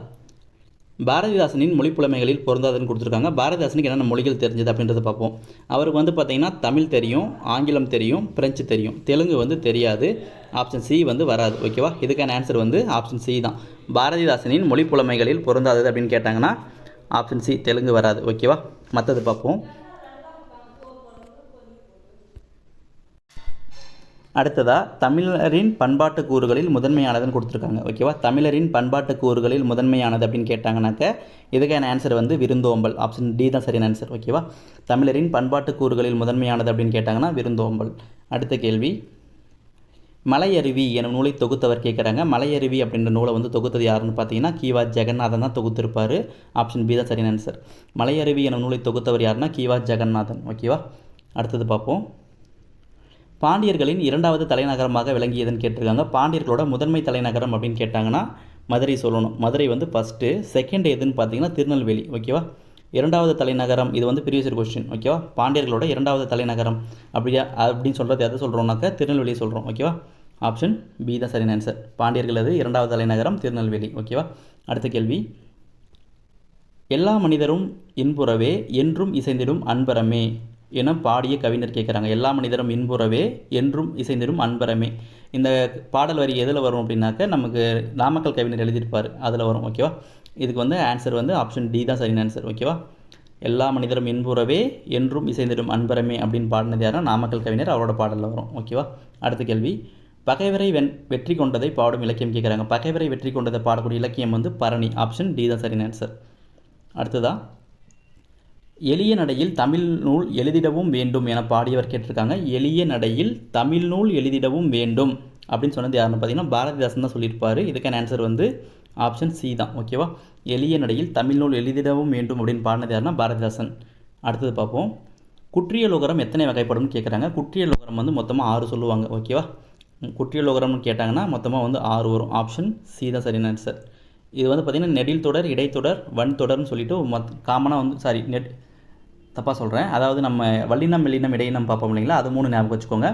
பாரதிதாசனின் மொழிப்புலமைகளில் பொருந்தாதுன்னு கொடுத்துருக்காங்க. பாரதிதாசனுக்கு என்னென்ன மொழிகள் தெரிஞ்சது அப்படின்றத பார்ப்போம். அவருக்கு வந்து பார்த்திங்கன்னா தமிழ் தெரியும், ஆங்கிலம் தெரியும், பிரெஞ்சு தெரியும், தெலுங்கு வந்து தெரியாது. ஆப்ஷன் சி வந்து வராது. ஓகேவா? இதுக்கான ஆன்சர் வந்து ஆப்ஷன் சி தான். பாரதிதாசனின் மொழிப்புலமைகளில் பொருந்தாதது அப்படின்னு கேட்டாங்கன்னா ஆப்ஷன் சி தெலுங்கு வராது. ஓகேவா? மற்றது பார்ப்போம். அடுத்ததாக, தமிழரின் பண்பாட்டு கூறுகளில் முதன்மையானதுன்னு கொடுத்துருக்காங்க. ஓகேவா? தமிழரின் பண்பாட்டு கூறுகளில் முதன்மையானது அப்படின்னு கேட்டாங்கன்னாக்க இதுக்கான ஆன்சர் வந்து விருந்தோம்பல். ஆப்ஷன் டி தான் சரியான ஆன்சர். ஓகேவா? தமிழரின் பண்பாட்டு கூறுகளில் முதன்மையானது அப்படின்னு கேட்டாங்கன்னா விருந்தோம்பல். அடுத்த கேள்வி, மலையருவி எனும் நூலை தொகுத்தவர் கேட்குறாங்க. மலையருவி அப்படின்ற நூலை வந்து தொகுத்தது யாருன்னு பார்த்தீங்கன்னா கீவா ஜெகநாதன் தான் தொகுத்திருப்பார். ஆப்ஷன் பி தான் சரியான ஆன்சர். மலையருவி எனும் நூலை தொகுத்தவர் யாருன்னா கீவா ஜெகநாதன். ஓகேவா, அடுத்தது பார்ப்போம். பாண்டியர்களின் இரண்டாவது தலைநகரமாக விளங்கியதுன்னு கேட்டிருக்காங்க. பாண்டியர்களோட முதன்மை தலைநகரம் அப்படின்னு கேட்டாங்கன்னா மதுரை சொல்லணும். மதுரை வந்து ஃபஸ்ட்டு. செகண்ட் எதுன்னு பார்த்தீங்கன்னா திருநெல்வேலி. ஓகேவா, இரண்டாவது தலைநகரம் இது வந்து ப்ரீவியஸ் இயர் கொஸ்டின். ஓகேவா, பாண்டியர்களோட இரண்டாவது தலைநகரம் அப்படின்னு சொல்கிறது எதை சொல்கிறோம்னாக்கா திருநெல்வேலி சொல்கிறோம். ஓகேவா, ஆப்ஷன் பி தான் சரியான ஆன்சர். பாண்டியர்களது இரண்டாவது தலைநகரம் திருநெல்வேலி. ஓகேவா, அடுத்த கேள்வி. எல்லா மனிதரும் இன்புறவே என்றும் இசைந்திடும் அன்பரமே என பாடிய கவிஞர் கேட்குறாங்க. எல்லா மனிதரும் இன்புறவே என்றும் இசைந்திடும் அன்பரமே. இந்த பாடல் வரி எதில் வரும் அப்படின்னாக்க நமக்கு நாமக்கல் கவிஞர் எழுதியிருப்பார், அதில் வரும். ஓகேவா, இதுக்கு வந்து ஆன்சர் வந்து ஆப்ஷன் டி தான் சரியான ஆன்சர். ஓகேவா, எல்லா மனிதரும் இன்புறவே என்றும் இசைந்திடும் அன்பரமே அப்படின்னு பாடினது யாருன்னா நாமக்கல் கவிஞர், அவரோட பாடலில் வரும். ஓகேவா, அடுத்த கேள்வி. பகைவரை வெற்றி கொண்டதை பாடும் இலக்கியம் கேட்குறாங்க. பகைவரை வெற்றி கொண்டதை பாடக்கூடிய இலக்கியம் வந்து பரணி. ஆப்ஷன் டி தான் சரியான ஆன்சர். அடுத்ததா, எளிய நடையில் தமிழ் நூல் எழுதிடவும் வேண்டும் என பாடியவர் கேட்டிருக்காங்க. எளிய நடையில் தமிழ் நூல் எழுதிடவும் வேண்டும் அப்படின்னு சொன்னது யாருன்னு பார்த்தீங்கன்னா பாரதிதாசன் தான் சொல்லியிருப்பார். இதுக்கான ஆன்சர் வந்து ஆப்ஷன் சி தான். ஓகேவா, எளிய நடையில் தமிழ் நூல் எழுதிடவும் வேண்டும் அப்படின்னு பாடினது யாருன்னா பாரதிதாசன். அடுத்தது பார்ப்போம். குற்றியலுகரம் எத்தனை வகைப்படும்னு கேட்குறாங்க. குற்றியலுகரம் வந்து மொத்தமாக 6 சொல்லுவாங்க. ஓகேவா, குற்றியலுகரம்னு கேட்டாங்கன்னா மொத்தமாக வந்து 6 வரும். ஆப்ஷன் சி தான் சரியான ஆன்சர். இது வந்து பார்த்திங்கன்னா நெடில் தொடர், இடைத்தொடர், வன் தொடர்னு சொல்லிட்டு காமனாக வந்து தப்பாக சொல்கிறேன். அதாவது நம்ம வல்லினம் மெல்லினம் இடையினம் பார்ப்போம் இல்லைங்களா, அது 3 ஞாபகம் வச்சுக்கோங்க.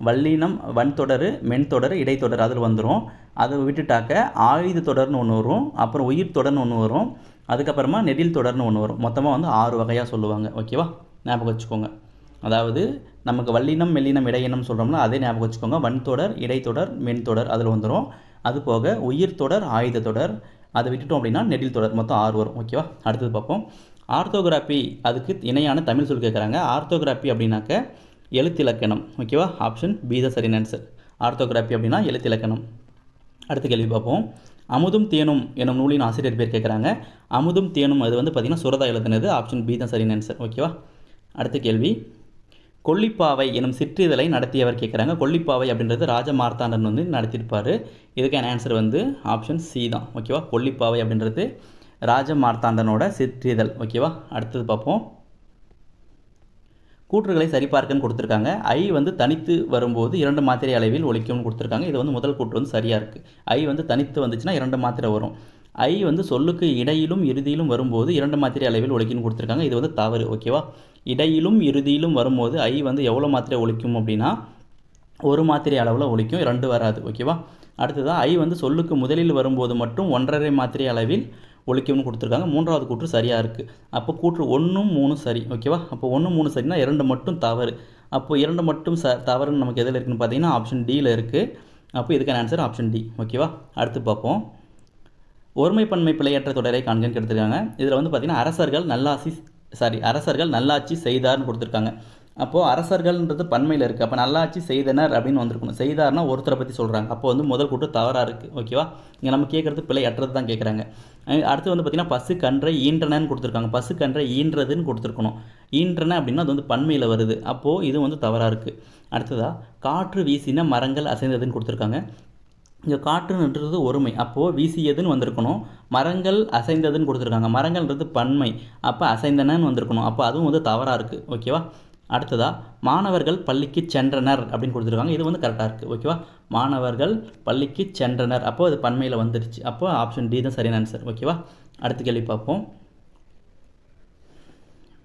வல்லினம் வன் தொடர், மென் தொடர், இடைத்தொடர் அதில் வந்துடும். அதை விட்டுட்டாக்க ஆயுத தொடர்னு ஒன்று வரும், அப்புறம் உயிர் தொடர்னு ஒன்று வரும், அதுக்கப்புறமா நெடில் தொடர்னு ஒன்று வரும். மொத்தமாக வந்து 6 வகையாக சொல்லுவாங்க. ஓகேவா, ஞாபகம் வச்சுக்கோங்க. அதாவது நமக்கு வல்லினம் மெல்லினம் இடையினம் சொல்கிறோம்னா அதே ஞாபகம் வச்சுக்கோங்க. வன் தொடர், இடைத்தொடர், மென் தொடர் அதில் வந்துடும். அது போக உயிர் தொடர், ஆயுத தொடர், அதை விட்டுட்டோம் அப்படின்னா நெடில் தொடர், மொத்தம் 6 வரும். ஓகேவா, அடுத்தது பார்ப்போம். ஆர்த்தோகிராஃபி அதுக்கு இணையான தமிழ் சொல் கேட்குறாங்க. ஆர்த்தோகிராஃபி அப்படின்னாக்க எழுத்திலக்கணம். ஓகேவா, ஆப்ஷன் பி தான் சரியான ஆன்சர். ஆர்த்தோகிராஃபி அப்படின்னா எழுத்திலக்கணம். அடுத்த கேள்வி பார்ப்போம். அமுதும் தேனும் எனும் நூலின் ஆசிரியர் பேர் கேட்குறாங்க. அமுதும் தேனும் அது வந்து பார்த்திங்கன்னா சுரதா எழுதுனது. ஆப்ஷன் பி தான் சரியான ஆன்சர். ஓகேவா, அடுத்த கேள்வி. கொல்லிப்பாவை எனும் சிற்றிதழை நடத்தியவர் கேட்குறாங்க. கொல்லிப்பாவை அப்படின்றது ராஜமார்த்தாண்டன் வந்து நடத்தியிருப்பார். இதுக்கான ஆன்சர் வந்து ஆப்ஷன் சி தான். ஓகேவா, கொல்லிப்பாவை அப்படின்றது ராஜமார்த்தாண்டனோட சிற்றிதழ். ஓகேவா, அடுத்தது பார்ப்போம். கூற்றுகளை சரிபார்க்கன்னு கொடுத்துருக்காங்க. ஐ வந்து தனித்து வரும்போது 2 மாத்திரை அளவில் ஒலிக்கும்னு கொடுத்துருக்காங்க. இது வந்து முதல் கூற்று வந்து சரியாக இருக்குது. ஐ வந்து தனித்து வந்துச்சுன்னா 2 மாத்திரை வரும். ஐ வந்து சொல்லுக்கு இடையிலும் இறுதியிலும் வரும்போது 2 மாத்திரை அளவில் ஒலிக்கும்னு கொடுத்துருக்காங்க. இது வந்து தவறு. ஓகேவா, இடையிலும் இறுதியிலும் வரும்போது ஐ வந்து எவ்வளோ மாத்திரை ஒலிக்கும் அப்படின்னா 1 மாத்திரை அளவில் ஒலிக்கும், 2 வராது. ஓகேவா, அடுத்ததாக ஐ வந்து சொல்லுக்கு முதலில் வரும்போது மட்டும் 1.5 மாத்திரை அளவில் ஒலிக்கும்னு கொடுத்துருக்காங்க. 3வது கூற்று சரியாக இருக்குது. அப்போ கூற்று 1, 3 சரி. ஓகேவா, அப்போ 1, 3 சரினா 2 மட்டும் தவறு. அப்போ 2 மட்டும் தவறுன்னு நமக்கு எதில் இருக்குதுன்னு பார்த்தீங்கன்னா ஆப்ஷன் டியில் இருக்குது. அப்போ இதுக்கான ஆன்சர் ஆப்ஷன் டி. ஓகேவா, அடுத்து பார்ப்போம். ஒருமைப்பன்மை பிழையற்ற தொடரை காண்கன்னு எடுத்துருக்காங்க. இதில் வந்து பார்த்திங்கன்னா அரசர்கள் நல்லாட்சி செய்தார்னு கொடுத்துருக்காங்க. அப்போது அரசர்கள்ன்றது பன்மையில் இருக்குது. அப்போ நல்லாட்சி செய்தனர் அப்படின்னு வந்திருக்கணும். செய்தார்னா ஒருத்தரை பற்றி சொல்கிறாங்க. அப்போ வந்து முதல் கூட்டு தவறாக இருக்குது. ஓகேவா, இங்கே நம்ம கேட்குறது பிழையற்றது தான் கேட்குறாங்க. அடுத்து வந்து பார்த்திங்கன்னா பசு கன்றை ஈன்றனன்னு கொடுத்துருக்காங்க. பசு கன்றை ஈன்றதுன்னு கொடுத்துருக்கணும். ஈன்றன அப்படின்னா அது வந்து பன்மையில் வருது. அப்போது இது வந்து தவறாக இருக்குது. அடுத்ததாக காற்று வீசின மரங்கள் அசைந்ததுன்னு கொடுத்துருக்காங்க. இங்கே காற்றுன்றது ஒருமை, அப்போது வீசியதுன்னு வந்திருக்கணும். மரங்கள் அசைந்ததுன்னு கொடுத்துருக்காங்க. மரங்கள்ன்றது பன்மை, அப்போ அசைந்தனன்னு வந்திருக்கணும். அப்போ அதுவும் வந்து தவறாக இருக்குது. ஓகேவா, அடுத்ததாக மாணவர்கள் பள்ளிக்கு சென்றனர் அப்படின்னு கொடுத்துருக்காங்க. இது வந்து கரெக்டாக இருக்குது. ஓகேவா, மாணவர்கள் பள்ளிக்கு சென்றனர், அப்போது அது பன்மையில் வந்துடுச்சு. அப்போ ஆப்ஷன் டி தான் சரியான ஆன்சர். ஓகேவா, அடுத்த கேள்வி பார்ப்போம்.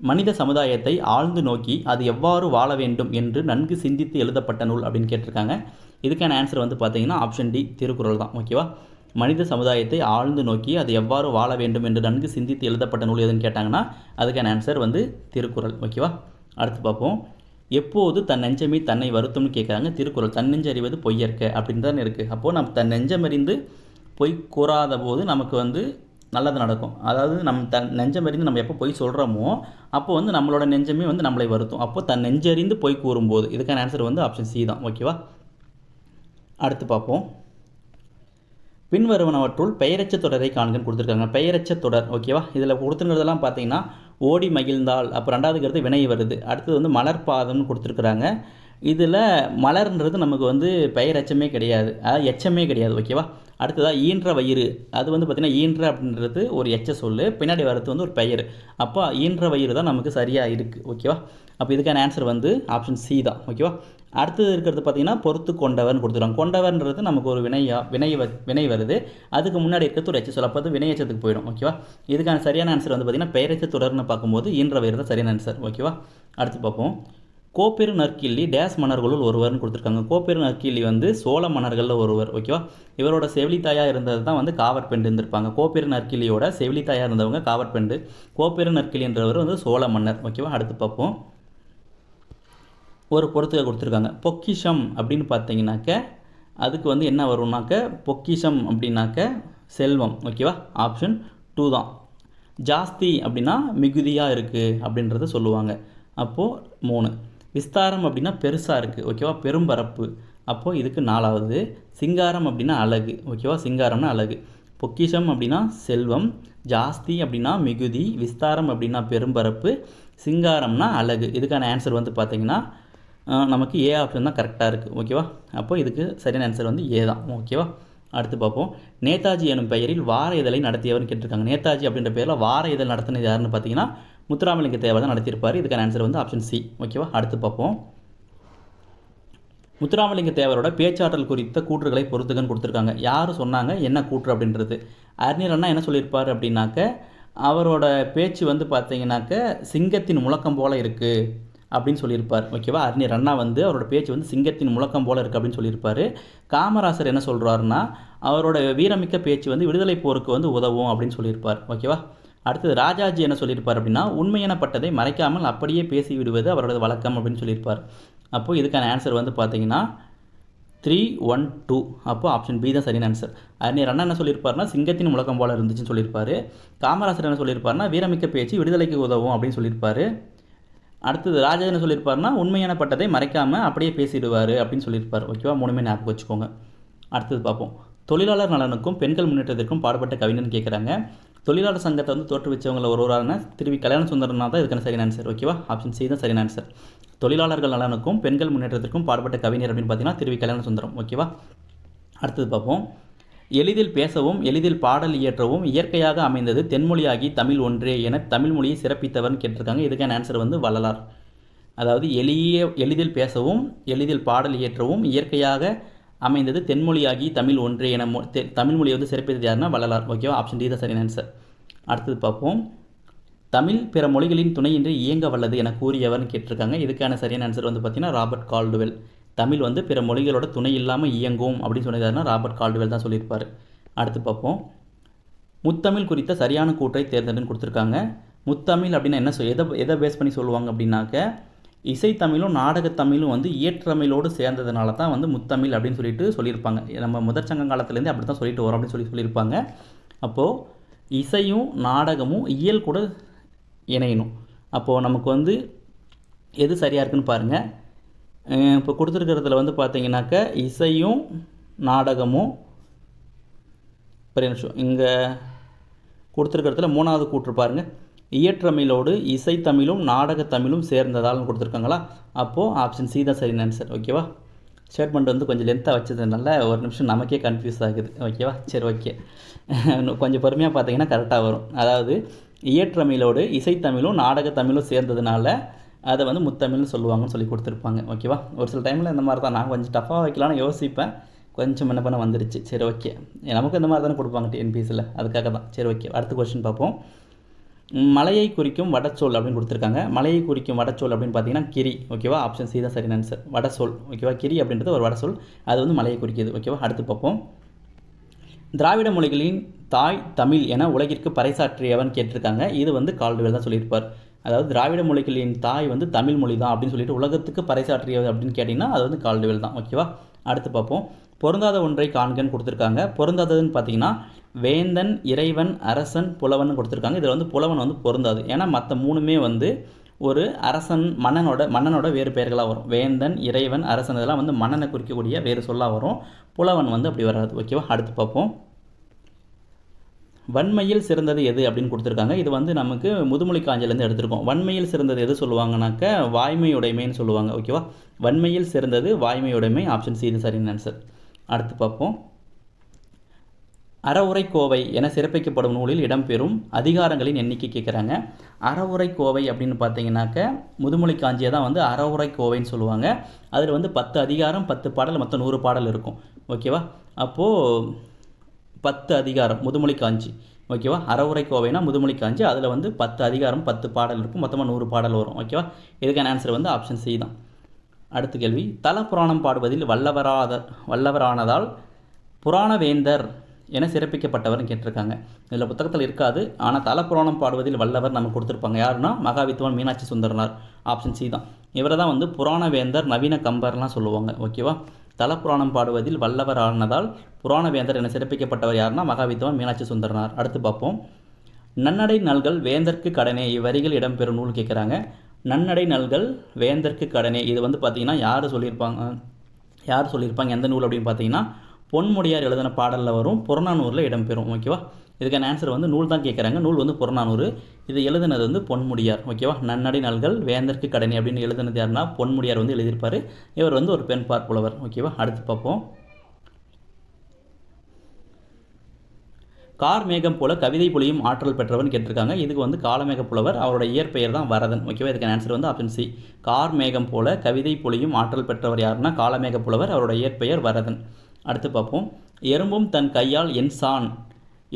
மனித சமுதாயத்தை ஆழ்ந்து நோக்கி அது எவ்வாறு வாழ வேண்டும் என்று நன்கு சிந்தித்து எழுதப்பட்ட நூல் அப்படின்னு கேட்டிருக்காங்க. இதுக்கான ஆன்சர் வந்து பார்த்தீங்கன்னா ஆப்ஷன் டி திருக்குறள் தான். ஓகேவா, மனித சமுதாயத்தை ஆழ்ந்து நோக்கி அது எவ்வாறு வாழ வேண்டும் என்று நன்கு சிந்தித்து எழுதப்பட்ட நூல் எதுன்னு கேட்டாங்கன்னா அதுக்கான ஆன்சர் வந்து திருக்குறள். ஓகேவா, அடுத்து பார்ப்போம். எப்போது தன் நெஞ்சமே தன்னை வருத்தும்னு கேட்குறாங்க. திருக்குறள் தன்னெஞ்சு அறிவது பொய்யற்க அப்படின்னு தான் இருக்குது. அப்போது நம்ம தன் நெஞ்சமறிந்து பொய் கூறாத போது நமக்கு வந்து நல்லது நடக்கும். அதாவது நம்ம நெஞ்சமறிந்து நம்ம எப்போ பொய் சொல்கிறோமோ அப்போ வந்து நம்மளோட நெஞ்சமே வந்து நம்மளை வருத்தும். அப்போது தன் நெஞ்சறிந்து பொய் கூறும்போது இதுக்கான ஆன்சர் வந்து ஆப்ஷன் சி தான். ஓகேவா, அடுத்து பார்ப்போம். பின்வருவனவற்றுள் பெயரச்ச தொடரை காண்கன்னு கொடுத்துருக்காங்க. பெயரச்ச தொடர். ஓகேவா, இதில் கொடுத்துருக்கிறதெல்லாம் பார்த்தீங்கன்னா ஓடி மகிழ்ந்தால், அப்போ 2வது கருத்து வினை வருது. அடுத்தது வந்து மலர்பாதம்னு கொடுத்துருக்குறாங்க. இதில் மலர்ன்றது நமக்கு வந்து பெயர் எச்சமே கிடையாது, அதாவது எச்சமே கிடையாது. ஓகேவா. அடுத்ததாக ஈன்ற வயிறு, அது வந்து பார்த்திங்கன்னா ஈன்ற அப்படின்றது ஒரு எச்ச சொல், பின்னாடி வரது வந்து ஒரு பெயர். அப்போ ஈன்ற வயிறு தான் நமக்கு சரியாக இருக்குது. ஓகேவா. அப்போ இதுக்கான ஆன்சர் வந்து ஆப்ஷன் சி தான். ஓகேவா. அடுத்தது இருக்கிறது பார்த்திங்கன்னா பொறுத்து கொண்டவர்னு கொடுத்துருவாங்க. கொண்டவர்ன்றது நமக்கு ஒரு வினை வருது, அதுக்கு முன்னாடி இருக்கிறது ஒரு எச்ச சொல், அப்போ அது வினையச்சத்துக்கு போயிடும். ஓகேவா. இதுக்கான சரியான ஆன்சர் வந்து பார்த்திங்கன்னா பெயரெச்ச தொடர்னு பார்க்கும்போது ஈன்ற வயிறு தான் சரியான ஆன்சர். ஓகேவா. அடுத்து பார்ப்போம். கோப்பெரு நற்கிள்ளி டேஸ் மன்னர்களுள் ஒருவர்னு கொடுத்துருக்காங்க. கோப்பெரு நற்கிள்ளி வந்து சோழ மன்னர்களில் ஒருவர். ஓகேவா. இவரோட செவிலித்தாயாக இருந்தது தான் வந்து காவற்பெண்டு இருந்திருப்பாங்க. கோப்பெரு நற்கிள்ளியோட செவிலித்தாயாக இருந்தவங்க காவற்பெண்டு. கோப்பெரு நற்கிள்ளி என்றவர் வந்து சோழ மன்னர். ஓகேவா. அடுத்து பார்ப்போம். ஒரு பொறுத்துக்க கொடுத்துருக்காங்க. பொக்கிஷம் அப்படின்னு பார்த்தீங்கன்னாக்க அதுக்கு வந்து என்ன வரும்னாக்க, பொக்கிஷம் அப்படின்னாக்க செல்வம். ஓகேவா. ஆப்ஷன் 2 தான். ஜாஸ்தி அப்படின்னா மிகுதியாக இருக்குது அப்படின்றத சொல்லுவாங்க. அப்போது 3. விஸ்தாரம் அப்படின்னா பெருசாக இருக்குது. ஓகேவா. பெரும்பரப்பு. அப்போது இதுக்கு 4வது. சிங்காரம் அப்படின்னா அழகு. ஓகேவா. சிங்காரம்னா அழகு. பொக்கிஷம் அப்படின்னா செல்வம், ஜாஸ்தி அப்படின்னா மிகுதி, விஸ்தாரம் அப்படின்னா பெரும்பரப்பு, சிங்காரம்னா அழகு. இதுக்கான ஆன்சர் வந்து பார்த்திங்கன்னா நமக்கு ஏ ஆப்ஷன் தான் கரெக்டாக இருக்குது. ஓகேவா. அப்போ இதுக்கு சரியான ஆன்சர் வந்து ஏ தான். ஓகேவா. அடுத்து பார்ப்போம். நேதாஜி எனும் பெயரில் வார இதழை நடத்தியவர்னு கேட்டிருக்காங்க. நேதாஜி அப்படின்ற பேரில் வார இதழ் நடத்தினது யாருன்னு பார்த்தீங்கன்னா முத்துராமலிங்க தேவர் தான் நடத்தியிருப்பார். இதுக்கான ஆன்சர் வந்து ஆப்ஷன் சி. ஓகேவா. அடுத்து பார்ப்போம். முத்துராமலிங்க தேவரோட பேச்சாற்றல் குறித்த கூற்றுகளை பொறுத்துக்கன்னு கொடுத்துருக்காங்க. யார் சொன்னாங்க, என்ன கூற்று அப்படின்றது. அறிஞர் அண்ணா என்ன சொல்லியிருப்பார் அப்படின்னாக்க, அவரோட பேச்சு வந்து பார்த்தீங்கன்னாக்க சிங்கத்தின் முழக்கம் போல் இருக்குது அப்படின்னு சொல்லியிருப்பார். ஓகேவா. அறிஞர் அண்ணா வந்து அவரோட பேச்சு வந்து சிங்கத்தின் முழக்கம் போல் இருக்குது அப்படின்னு சொல்லியிருப்பார். காமராசர் என்ன சொல்கிறாருன்னா, அவரோட வீரமிக்க பேச்சு வந்து விடுதலை போருக்கு வந்து உதவும் அப்படின்னு சொல்லியிருப்பார். ஓகேவா. அடுத்தது ராஜாஜி என்ன சொல்லியிருப்பார் அப்படின்னா, உண்மையானப்பட்டதை மறைக்காமல் அப்படியே பேசி விடுவது அவரோட வழக்கம் அப்படின்னு சொல்லியிருப்பார். அப்போது இதுக்கான ஆன்சர் வந்து பார்த்தீங்கன்னா 3, 1, 2. அப்போது ஆப்ஷன் பி தான் சரியான ஆன்சர். அறிஞர் அண்ணா என்ன சொல்லியிருப்பாருன்னா சிங்கத்தின் முழக்கம் போல் இருந்துச்சுன்னு சொல்லியிருப்பார். காமராசர் என்ன சொல்லியிருப்பாருன்னா வீரமிக்க பேச்சு விடுதலைக்கு உதவும் அப்படின்னு சொல்லியிருப்பார். அடுத்தது ராஜா என்ன சொல்லியிருப்பாருன்னா உண்மையானப்பட்டதை மறைக்காமல் அப்படியே பேசிடுவார் அப்படின்னு சொல்லியிருப்பார். ஓகேவா. 3மே ஞாபகம் வச்சுக்கோங்க. அடுத்தது பார்ப்போம். தொழிலாளர் நலனுக்கும் பெண்கள் முன்னேற்றத்திற்கும் பாடுபட்ட கவிஞர்னு கேட்குறாங்க. தொழிலாளர் சங்கத்தை வந்து தோற்றுவிச்சவங்களை ஒருவரான திரு கல்யாண சுந்தரனா தான் இதுக்கான சரியான ஆன்சர். ஓகேவா. ஆப்ஷன் சி தான் சரியான ஆன்சர். தொழிலாளர்கள் நலனுக்கும் பெண்கள் முன்னேற்றத்திற்கும் பாடுபட்ட கவிஞர் அப்படின்னு பார்த்தீங்கன்னா திரு கல்யாண சுந்தரம். ஓகேவா. அடுத்தது பார்ப்போம். எளிதில் பேசவும் எளிதில் பாடல் இயற்றவும் இயற்கையாக அமைந்தது தென்மொழியாகி தமிழ் ஒன்றே என தமிழ் மொழியை சிறப்பித்தவர்னு கேட்டிருக்காங்க. இதுக்கான ஆன்சர் வந்து வள்ளலார். அதாவது எளிதில் பேசவும் எளிதில் பாடல் இயற்றவும் இயற்கையாக அமைந்தது தென்மொழியாகி தமிழ் ஒன்றே என தமிழ் மொழியை வந்து சிறப்பித்தது யாருன்னா வள்ளலார். ஓகேவா. ஆப்ஷன் டி தான் சரியான ஆன்சர். அடுத்தது பார்ப்போம். தமிழ் பிற மொழிகளின் துணையின்றி இயங்க வல்லது என கூறியவர்னு கேட்டிருக்காங்க. இதுக்கான சரியான ஆன்சர் வந்து பார்த்தீங்கன்னா ராபர்ட் கால்டுவெல். தமிழ் வந்து பிற மொழிகளோட துணை இல்லாமல் இயங்கும் அப்படின்னு சொன்னதாருன்னா ராபர்ட் கால்டுவெல் தான் சொல்லியிருப்பார். அடுத்து பார்ப்போம். முத்தமிழ் குறித்த சரியான கூற்றை தேர்ந்தெடுன்னு கொடுத்துருக்காங்க. முத்தமிழ் அப்படின்னா என்ன எதை பேஸ் பண்ணி சொல்லுவாங்க அப்படின்னாக்க, இசைத்தமிழும் நாடகத்தமிழும் வந்து இயற்றமிழோடு சேர்ந்ததுனால தான் வந்து முத்தமிழ் அப்படின்னு சொல்லியிருப்பாங்க. நம்ம முதற்சங்க காலத்துலேருந்து அப்படி தான் சொல்லிட்டு வரோம் அப்படின்னு சொல்லியிருப்பாங்க. அப்போது இசையும் நாடகமும் இயல் கூட இணையணும். அப்போது நமக்கு வந்து எது சரியாக இருக்குன்னு பாருங்கள். இப்போ கொடுத்துருக்கிறதுல வந்து பார்த்தீங்கன்னாக்க இசையும் நாடகமும் பெரிய நிமிஷம் இங்கே கொடுத்துருக்கிறதுல 3வது கூற்று பாருங்கள். இயற்றமிழோடு இசைத்தமிழும் நாடகத்தமிழும் சேர்ந்ததால்னு கொடுத்துருக்காங்களா. அப்போது ஆப்ஷன் சி தான் சரியான ஆன்சர். ஓகேவா. ஸ்டேட்மெண்ட் வந்து கொஞ்சம் லென்த்தாக வச்சதுனால ஒரு நிமிஷம் நமக்கே கன்ஃபியூஸ் ஆகுது. ஓகேவா. சரி, ஓகே. கொஞ்சம் பொறுமையாக பார்த்தீங்கன்னா கரெக்டாக வரும். அதாவது இயற்றமிழோடு இசைத்தமிழும் நாடகத்தமிழும் சேர்ந்ததுனால அதை வந்து முத்தமிழ்னு சொல்லுவாங்கன்னு சொல்லி கொடுத்துருப்பாங்க. ஓகேவா. ஒரு சில டைமில் இந்த மாதிரி தான் நான் கொஞ்சம் டஃப்பாக வைக்கலான்னு யோசிப்பேன், கொஞ்சம் என்ன பண்ண வந்துடுச்சு. சரி, ஓகே. நமக்கு இந்த மாதிரி தானே கொடுப்பாங்க டிஎன்பிஎஸ்சியில், அதுக்காக தான். சரி, ஓகே. அடுத்த கொஸ்டின் பார்ப்போம். மலையை குறிக்கும் வடச்சொல் அப்படின்னு கொடுத்துருக்காங்க. மலையை குறிக்கும் வடச்சொல் அப்படின்னு பார்த்தீங்கன்னா கிரி. ஓகேவா. ஆப்ஷன் சி தான் சரியான ஆன்சர். வடசொல். ஓகேவா. கிரி அப்படின்றது ஒரு வடசொல், அது வந்து மலையை குறிக்கிது. ஓகேவா. அடுத்து பார்ப்போம். திராவிட மொழிகளின் தாய் தமிழ் என உலகிற்கு பறைசாற்றியவன் கேட்டிருக்காங்க. இது வந்து கால்டுவெல் தான் சொல்லியிருப்பார். அதாவது திராவிட மொழிகளின் தாய் வந்து தமிழ் மொழி தான் அப்படின்னு சொல்லிட்டு உலகத்துக்கு பறைசாற்றியது அப்படின்னு கேட்டிங்கன்னா அது வந்து கால்டுவெல் தான். ஓகேவா. அடுத்து பார்ப்போம். பொருந்தாத ஒன்றை காண்கன்னு கொடுத்துருக்காங்க. பொருந்தாததுன்னு பார்த்தீங்கன்னா வேந்தன், இறைவன், அரசன், புலவன் கொடுத்துருக்காங்க. இதில் வந்து புலவன் வந்து பொருந்தாது. ஏன்னா மற்ற 3மே வந்து ஒரு அரசன் மன்னனோட வேறு பெயர்களாக வரும். வேந்தன், இறைவன், அரசன் இதெல்லாம் வந்து மன்னனை குறிக்கக்கூடிய வேறு சொல்லாக வரும். புலவன் வந்து அப்படி வராது. ஓகேவா. அடுத்து பார்ப்போம். வன்மையில் சிறந்தது எது அப்படின்னு கொடுத்துருக்காங்க. இது வந்து நமக்கு முதுமொழி காஞ்சிலேருந்து எடுத்திருக்கோம். வன்மையில் சிறந்தது எது சொல்லுவாங்கனாக்க வாய்மையுடைமைன்னு சொல்லுவாங்க. ஓகேவா. வன்மையில் சிறந்தது வாய்மையுடைமை. ஆப்ஷன் சி இது சரியான ஆன்சர். அடுத்து பார்ப்போம். அறவுரைக்கோவை என சிறப்பிக்கப்படும் நூலில் இடம்பெறும் அதிகாரங்களின் எண்ணிக்கை கேட்குறாங்க. அறவுரைக்கோவை அப்படின்னு பார்த்தீங்கன்னாக்க முதுமொழி காஞ்சியை தான் வந்து அறவுரைக்கோவைன்னு சொல்லுவாங்க. அதில் வந்து 10 அதிகாரம் 10 பாடல் மொத்தம் 100 பாடல் இருக்கும். ஓகேவா? அப்போது 10 அதிகாரம் முதுமொழி காஞ்சி. ஓகேவா? அறவுரைக்கோவைனா முதுமொழி காஞ்சி, அதில் வந்து 10 அதிகாரம் 10 பாடல் இருக்கும், மொத்தமாக 100 பாடல் வரும். ஓகேவா? இதுக்கான ஆன்சர் வந்து ஆப்ஷன் சி தான். அடுத்த கேள்வி. தல புராணம் பாடுவதில் வல்லவரானதால் புராணவேந்தர் என சிறப்பிக்கப்பட்டவர்னு கேட்டிருக்காங்க. இதில் புத்தகத்தில் இருக்காது, ஆனால் தல புராணம் பாடுவதில் வல்லவர் நம்ம கொடுத்துருப்பாங்க. யாருன்னா மகாவித்வான் மீனாட்சி சுந்தரனார். ஆப்ஷன் சி தான். இவரை தான் வந்து புராணவேந்தர் நவீன கம்பர்லாம் சொல்லுவாங்க. ஓகேவா? தல புராணம் பாடுவதில் வல்லவரானதால் புராணவேந்தர் என சிறப்பிக்கப்பட்டவர் யாருன்னா மகாவித்வான் மீனாட்சி சுந்தரனார். அடுத்து பார்ப்போம். நன்னடை நல்கள் வேந்தற்கு கடனே இவ்வரிகள் இடம்பெறும் நூல் கேட்குறாங்க. நன்னடை நல்கள் வேந்தற்கு கடனே இது வந்து பார்த்திங்கன்னா யார் சொல்லியிருப்பாங்க எந்த நூல் அப்படின்னு பார்த்தீங்கன்னா பொன்முடியார் எழுதின பாடலில் வரும், புறநானூரில் இடம்பெறும். ஓகேவா? இதுக்கான ஆன்சர் வந்து நூல் தான் கேட்குறாங்க. நூல் வந்து புறநானூறு, இது எழுதுனது வந்து பொன்முடியார். ஓகேவா? நன்னடை நல்கள் வேந்தற்கு கடனே அப்படின்னு எழுதுனது யாருன்னா பொன்முடியார் வந்து எழுதியிருப்பார். இவர் வந்து ஒரு பெண் பார்ப்புலவர். ஓகேவா? அடுத்து பார்ப்போம். கார்மேகம் போல கவிதை பொழியும் ஆற்றல் பெற்றவன் கேட்டிருக்காங்க. இதுக்கு வந்து காலமேக புலவர், அவரோட இயற்பெயர் தான் வரதன். ஓகேவா? இதுக்கான ஆன்சர் வந்து ஆப்ஷன் சி. கார்மேகம் போல கவிதை பொழியும் ஆற்றல் பெற்றவர் யாருன்னா காலமேக புலவர், அவரோட இயற்பெயர் வரதன். அடுத்து பார்ப்போம். எறும்பும் தன் கையால் என் சான்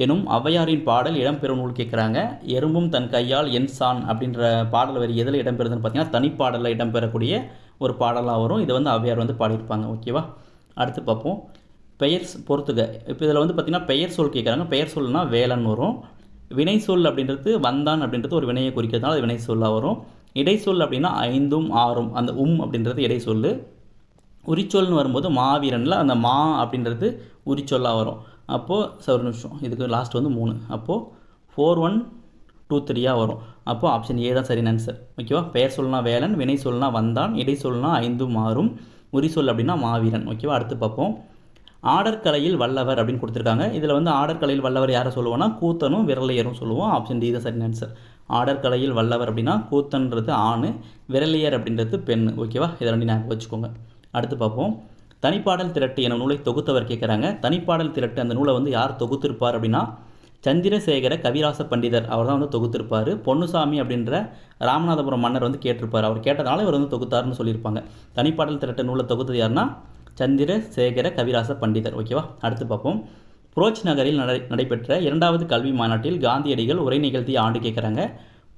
எனும் ஔவையாரின் பாடல் இடம்பெறும் நூல் கேட்குறாங்க. எறும்பும் தன் கையால் என் சான் அப்படின்ற பாடல் வரி எதில் இடம்பெறுதுன்னு பார்த்தீங்கன்னா தனிப்பாடலில் இடம்பெறக்கூடிய ஒரு பாடலாக வரும். இது வந்து ஔவையார் வந்து பாடியிருப்பாங்க. ஓகேவா? அடுத்து பார்ப்போம். பெயர் பொறுத்துக. இப்போ இதில் வந்து பார்த்திங்கன்னா பெயர் சொல் கேட்குறாங்க. பெயர் சொல்னா வேலன் வரும். வினை சொல் அப்படின்றது வந்தான் அப்படின்றது ஒரு வினையை குறிக்கிறதுனால அது வினை சொல்லாக வரும். இடைச்சொல் அப்படின்னா 5 6 அந்த அப்படின்றது இடை சொல். உரிச்சொல்னு வரும்போது மாவீரனில் அந்த மா அப்படின்றது உரிச்சொல்லாக வரும். அப்போது ஒரு நிமிஷம், இதுக்கு லாஸ்ட் வந்து 3, அப்போது 4 1 2 3 வரும். அப்போது ஆப்ஷன் ஏ தான் சரியான ஆன்சர். ஓகேவா? பெயர் சொல்னா வேலன், வினை சொல்னா வந்தான், இடை சொல்னா 5 6, உரிச்சொல் அப்படின்னா மாவீரன். ஓகேவா? அடுத்து பார்ப்போம். ஆடற்கலையில் வல்லவர் அப்படின்னு கொடுத்துருக்காங்க. இதில் வந்து ஆடற்கலையில் வல்லவர் யாரை சொல்லுவோம்னா கூத்தனும் விரலியரும் சொல்லுவோம். ஆப்ஷன் டி தான் சரியான ஆன்சர். ஆடற்கலையில் வல்லவர் அப்படின்னா கூத்தன்றது ஆண், விரலியர் அப்படின்றது பெண். ஓகேவா? இதை ரெண்டு ஞாபகம் வச்சுக்கோங்க. அடுத்து பார்ப்போம். தனிப்பாடல் திரட்டு என நூலை தொகுத்தவர் கேட்குறாங்க. தனிப்பாடல் திரட்டு அந்த நூலை வந்து யார் தொகுத்திருப்பார் அப்படின்னா சந்திரசேகர கவிராச பண்டிதர், அவர் தான் வந்து தொகுத்திருப்பார். பொன்னுசாமி அப்படின்ற ராமநாதபுரம் மன்னர் வந்து கேட்டிருப்பார். அவர் கேட்டதால இவர் வந்து தொகுத்தாருன்னு சொல்லியிருப்பாங்க. தனிப்பாடல் திரட்டு நூலை தொகுத்தது யாருன்னா சந்திரசேகர கவிராச பண்டிதர். ஓகேவா? அடுத்து பார்ப்போம். புரோச் நகரில் நடைபெற்ற 2வது கல்வி மாநாட்டில் காந்தியடிகள் உரை நிகழ்த்திய ஆண்டு கேட்குறாங்க.